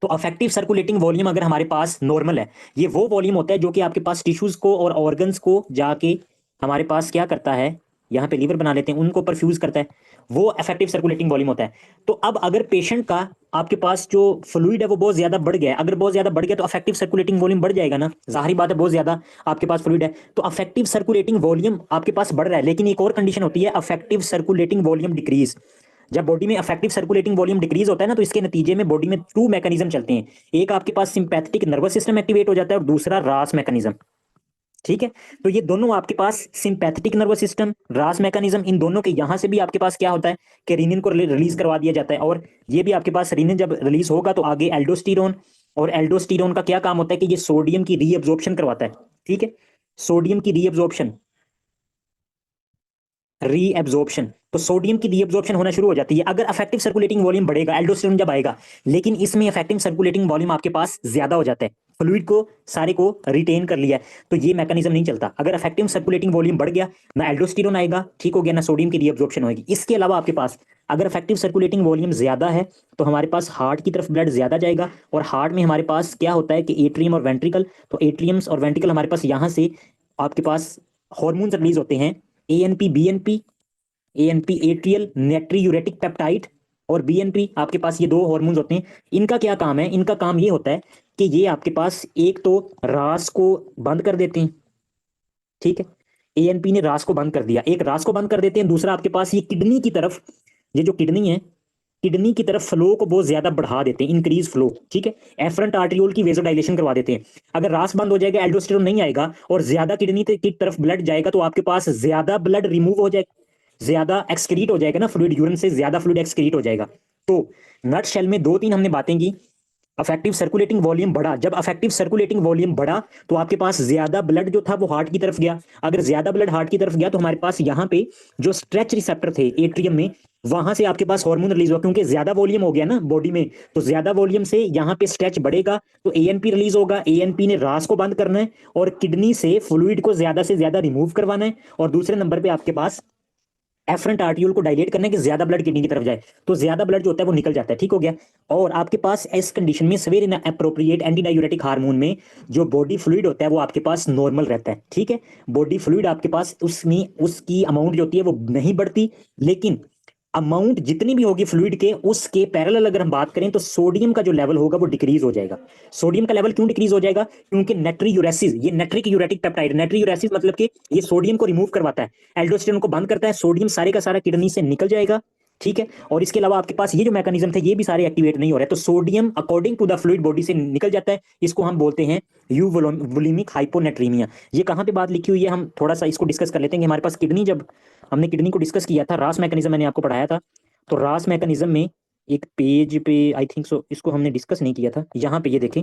तो अफेक्टिव सर्कुलेटिंग वॉल्यूम अगर हमारे पास नॉर्मल है, ये वो वॉल्यूम होता है जो कि आपके पास टिश्यूज को और ऑर्गन्स को जाके हमारे पास क्या करता है, यहाँ पे लीवर बना लेते हैं, उनको परफ्यूज करता है, वो अफेक्टिव सर्कुलेटिंग वॉल्यूम होता है। तो अब अगर पेशेंट का आपके पास जो फ्लूइड है वो बहुत ज्यादा बढ़ गया है, अगर बहुत ज्यादा बढ़ गया तो अफेक्टिव सर्कुलेटिंग वॉल्यूम बढ़ जाएगा ना, जाहिर बात है बहुत ज्यादा आपके पास फ्लूइड है तो अफेक्टिव सर्कुलेटिंग वॉल्यूम आपके पास बढ़ रहा है। लेकिन एक और कंडीशन होती है अफेक्टिव सर्कुलेटिंग वॉल्यूम डिक्रीज। जब बॉडी में अफेक्टिव सर्कुलेटिंग वॉल्यूम डिक्रीज होता है ना, तो इसके नतीजे में बॉडी में टू मैकेनिज्म चलते हैं। एक आपके पास सिंपैथेटिक नर्वस सिस्टम एक्टिवेट हो जाता है और दूसरा रास मैकेनिज्म, ठीक है। तो ये दोनों आपके पास सिंपैथेटिक नर्वस सिस्टम, रास मैकेनिज्म, इन दोनों के यहां से भी आपके पास क्या होता है कि रीनिन को रिलीज करवा दिया जाता है। और ये भी आपके पास रीनिन जब रिलीज होगा तो आगे एल्डोस्टेरोन, और एल्डोस्टेरोन का क्या काम होता है कि ये सोडियम की रीअब्जॉर्प्शन करवाता है, ठीक है। सोडियम की रीअब्जॉर्प्शन, रीएब्जॉर्प्शन, तो सोडियम की रीएब्जॉर्प्शन होना शुरू हो जाती है अगर अफेक्टिव सर्कुलेटिंग वॉल्यूम बढ़ेगा, एल्डोस्टेरोन जब आएगा। लेकिन इसमें अफेक्टिव सर्कुलेटिंग वॉल्यूम आपके पास ज्यादा हो जाता है, फ्लूइड को सारे को रिटेन कर लिया है, तो ये मैकेनिज्म नहीं चलता। अगर अफेक्टिव सर्कुलेटिंग वॉल्यूम बढ़ गया, ना एल्डोस्टेरोन आएगा, ठीक हो गया, ना सोडियम की रीएब्जॉर्प्शन होगी। इसके अलावा आपके पास अगर अफेक्टिव सर्कुलेटिंग वॉल्यूम ज्यादा है तो हमारे पास हार्ट की तरफ ब्लड ज्यादा जाएगा, और हार्ट में हमारे पास क्या होता है कि एट्रियम और वेंट्रिकल, तो एट्रियम्स और वेंट्रिकल हमारे पास यहाँ से आपके पास हॉर्मोन्स रिलीज होते हैं, ANP BNP, ANP atrial natriuretic peptide, और बीएनपी, आपके पास ये दो हार्मोन्स होते हैं। इनका क्या काम है, इनका काम ये होता है कि ये आपके पास एक तो रास को बंद कर देते हैं, ठीक है। एएनपी ने रास को बंद कर दिया, एक रास को बंद कर देते हैं, दूसरा आपके पास ये किडनी की तरफ, ये जो किडनी है, किडनी की तरफ फ्लो को बहुत ज्यादा बढ़ा देते हैं, इंक्रीज फ्लो, ठीक है। एफरंट आर्टरियोल की वेजोडाइलेशन करवा देते हैं। अगर रास बंद हो जाएगा, एल्डोस्टेरोन नहीं आएगा और ज्यादा किडनी की तरफ ब्लड जाएगा, तो आपके पास ज्यादा ब्लड रिमूव हो जाएगा, ज्यादा एक्सक्रीट हो जाएगा ना फ्लूइड, यूरिन से ज्यादा फ्लूइड एक्सक्रीट हो जाएगा। तो नट शेल में दो तीन हमने बातें की। अफेक्टिव सर्कुलेटिंग वॉल्यूम बढ़ा, जब अफेक्टिव सर्कुलेटिंग वॉल्यूम बढ़ा तो आपके पास ज्यादा ब्लड जो था वो हार्ट की तरफ गया। अगर ज्यादा ब्लड हार्ट की तरफ गया तो हमारे पास यहाँ पे जो स्ट्रेच रिसेप्टर थे एट्रियम में, वहां से आपके पास हार्मोन रिलीज हुआ, क्योंकि ज्यादा वॉल्यूम हो गया ना बॉडी में, तो ज्यादा वॉल्यूम से यहाँ पे स्ट्रेच बढ़ेगा, तो एएनपी रिलीज होगा। एएनपी ने रास को बंद करना है और किडनी से फ्लूइड को ज्यादा से ज्यादा रिमूव करवाना है, और दूसरे नंबर पे आपके पास एफरंट आर्टियोल को डायलेट करना है कि ज्यादा ब्लड किडनी की तरफ जाए, तो ज्यादा ब्लड जो होता है वो निकल जाता है, ठीक हो गया। और आपके पास इस कंडीशन में सवेर इन अप्रोप्रिएट एंटी डायूरेटिक हार्मोन में जो बॉडी फ्लूइड होता है वो आपके पास नॉर्मल रहता है, ठीक है। बॉडी फ्लूइड आपके पास उसमें उसकी अमाउंट जो होती है वो नहीं बढ़ती, लेकिन अमाउंट जितनी भी होगी फ्लूइड के उसके पैरेलल अगर हम बात करें तो सोडियम का जो लेवल होगा वो डिक्रीज हो जाएगा। सोडियम का लेवल क्यों डिक्रीज हो जाएगा, क्योंकि नेट्रीयूरेसिस, ये नेट्रिक यूरेटिक पेप्टाइड, नेट्रीयूरेसिस मतलब कि ये सोडियम को रिमूव करवाता है, एल्डोस्टेरोन को बंद करता है, सोडियम सारे का सारा किडनी से निकल जाएगा, ठीक है। और इसके अलावा आपके पास ये जो मैकेनिज्म थे ये भी सारे एक्टिवेट नहीं हो रहे, तो sodium according to the fluid body से निकल जाता है, इसको हम बोलते हैं यूवोलिमिक हाइपोनेट्रीमिया। ये कहाँ पे बात लिखी हुई है, हम थोड़ा सा इसको डिस्कस कर लेते हैं कि हमारे पास किडनी, जब हमने किडनी को डिस्कस किया था, रास मैकेनिज्म मैंने आपको पढ़ाया था, तो रास मैकेनिज्म में एक पेज पे आई थिंक सो इसको हमने डिस्कस नहीं किया था, यहाँ पे ये देखें,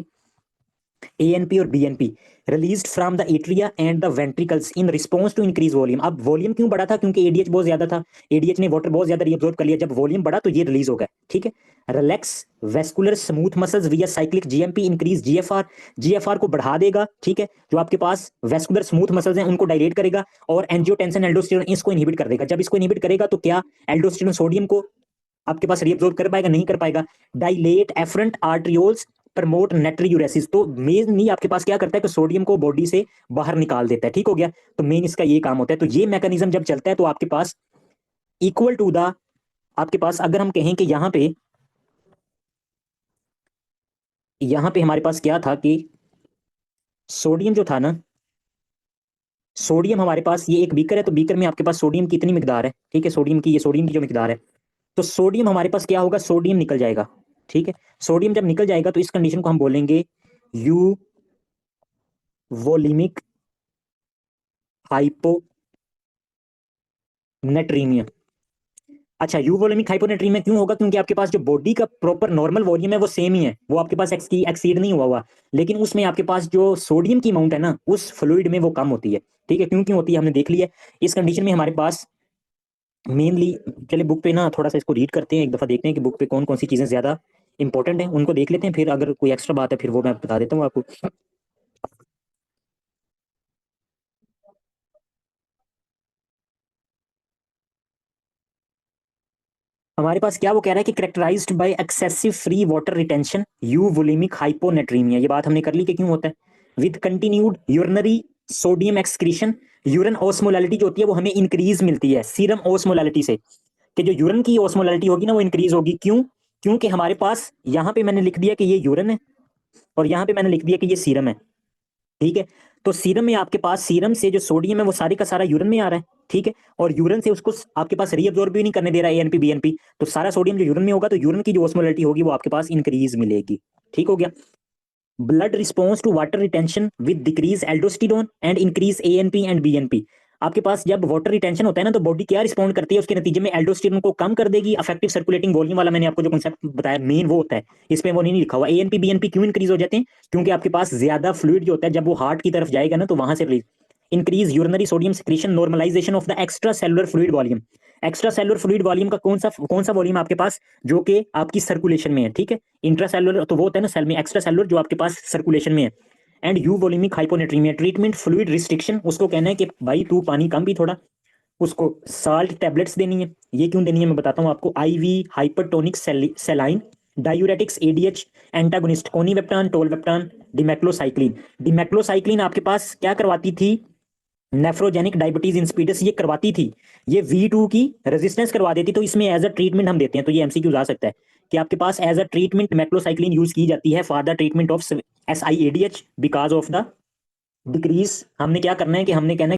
एएनपी और BNP released from the atria and the ventricles in response to increase volume. अब वॉल्यूम क्यों बढ़ा था, क्योंकि एडीएच बहुत ज्यादा था, एडीएच ने वाटर बहुत ज्यादा रीअब्सॉर्ब कर लिया, जब वॉल्यूम बढ़ा तो ये रिलीज हो गया, ठीक है। रिलैक्स वेस्कुलर स्मूथ मसल्स विया cyclic GMP increase GFR, GFR को बढ़ा देगा, ठीक है। जो आपके पास वेस्कुलर स्मूथ मसल्स हैं उनको डायलेट करेगा, और एंजियोटेंसिन एल्डोस्टेरोन इसको इनहिबिट कर देगा। जब इसको इनहिबिट करेगा तो क्या एल्डोस्टेरोन सोडियम को आपके पास रीअब्सॉर्ब कर पाएगा, नहीं कर पाएगा। डायलेट एफरंट आर्टरियोल्स प्रमोट नेट्रीयूरेसिस, तो मेन नहीं आपके पास क्या करता है कि सोडियम को बॉडी से बाहर निकाल देता है, ठीक हो गया। तो मेन इसका ये काम होता है। तो ये मैकेनिज्म जब चलता है तो आपके पास इक्वल टू द, आपके पास अगर हम कहें कि यहाँ पे हमारे पास क्या था कि सोडियम जो था ना, सोडियम हमारे पास ये एक बीकर है, तो बीकर में आपके पास सोडियम की इतनी मिकदार है, ठीक है, सोडियम की, ये सोडियम की जो मिकदार है, तो सोडियम हमारे पास क्या होगा, सोडियम निकल जाएगा, ठीक है। सोडियम जब निकल जाएगा तो इस कंडीशन को हम बोलेंगे यू वोलिमिक हाइपोनेट्रीमिया, अच्छा, यूवोलेमिक हाइपोनेट्रीमिया क्यों होगा? क्योंकि आपके पास जो बॉडी का प्रॉपर नॉर्मल वॉल्यूम है वो सेम ही है, वो आपके पास एक्सीड नहीं हुआ, लेकिन उसमें आपके पास जो सोडियम की अमाउंट है ना उस फ्लूइड में वो कम होती है। ठीक है, क्यों क्यों होती है हमने देख लिया। इस कंडीशन में हमारे पास मेनली, चले बुक पे ना थोड़ा सा इसको रीड करते हैं, एक दफा देखते हैं कि बुक पे कौन कौन सी चीजें ज्यादा इंपॉर्टेंट है, उनको देख लेते हैं, फिर अगर कोई एक्स्ट्रा बात है फिर वो मैं बता देता हूँ आपको। हमारे पास क्या वो कह रहा है कि characterised by excessive free water retention euvolaemic hyponatraemia, ये बात हमने कर ली कि क्यों होता है। With continued urinary sodium excretion, urine osmolality जो होती है वो हमें इंक्रीज मिलती है सीरम ऑस्मोलैलिटी से, कि जो यूरिन की ऑस्मोलैलिटी होगी ना वो इंक्रीज होगी। क्यों? क्योंकि हमारे पास यहाँ पे मैंने लिख दिया कि ये यूरिन है और यहाँ पे मैंने लिख दिया कि ये सीरम है। ठीक है, तो सीरम में आपके पास सीरम से जो सोडियम है वो सारी का सारा यूरिन में आ रहा है। ठीक है, और यूरिन से उसको आपके पास रीअब्जॉर्ब भी नहीं करने दे रहा है एएनपी बीएनपी, तो सारा सोडियम जो यूरिन में होगा तो यूरिन की जो ऑस्मोलैरिटी होगी वो आपके पास इंक्रीज मिलेगी। ठीक हो गया। Blood response to water retention with decrease aldosterone and increase ANP and BNP. आपके पास जब वाटर रिटेंशन होता है ना तो बॉडी क्या रिस्पॉन्ड करती है, उसके नतीजे में एल्डोस्टेरोन को कम कर देगी। अफेक्टिव सर्कुलेटिंग वॉल्यूम वाला मैंने आपको जो कॉन्सेप्ट बताया मेन वो होता है, इसमें वो नहीं लिखा हुआ। एएनपी बीएनपी क्यों इंक्रीज हो जाते हैं? क्योंकि आपके पास ज्यादा फ्लूइड जो होता है जब वो हार्ट की तरफ जाएगा ना तो वहां से release. Increase urinary sodium secretion, normalisation of the extra cellular fluid volume. Extra cellular fluid volume का कौन सा वॉल्यूम आपके पास जो कि आपकी सर्कुलेशन में है। ठीक है, इंट्रा सेलुलर तो वो होता है ना सेल में, एक्स्ट्रा सेलुलर जो आपके पास सर्कुलेशन में है। And euvolaemic hyponatraemia treatment fluid restriction, उसको कहना है कि भाई तू पानी कम पी थोड़ा, उसको साल्ट टैबलेट्स देनी है। ये क्यों देनी है मैं बताता हूँ आपको। IV hypertonic saline, diuretics, ADH antagonist, conivaptan, tolvaptan, demeclocycline. Demeclocycline आपके पास क्या करवाती थी? नेफ्रोजेनिक डायबिटीज इंसिपिडस ये करवाती थी, ये V2 की रेजिस्टेंस करवा देती। तो इसमें एज अ ट्रीटमेंट हम देते हैं, तो ये एमसीक्यू आ सकता है कि आपके पास एज अ ट्रीटमेंट मेक्लोसाइक्लिन यूज की जाती है for the treatment of SIADH because of the decrease. हमने क्या करना है कि हमने कहना है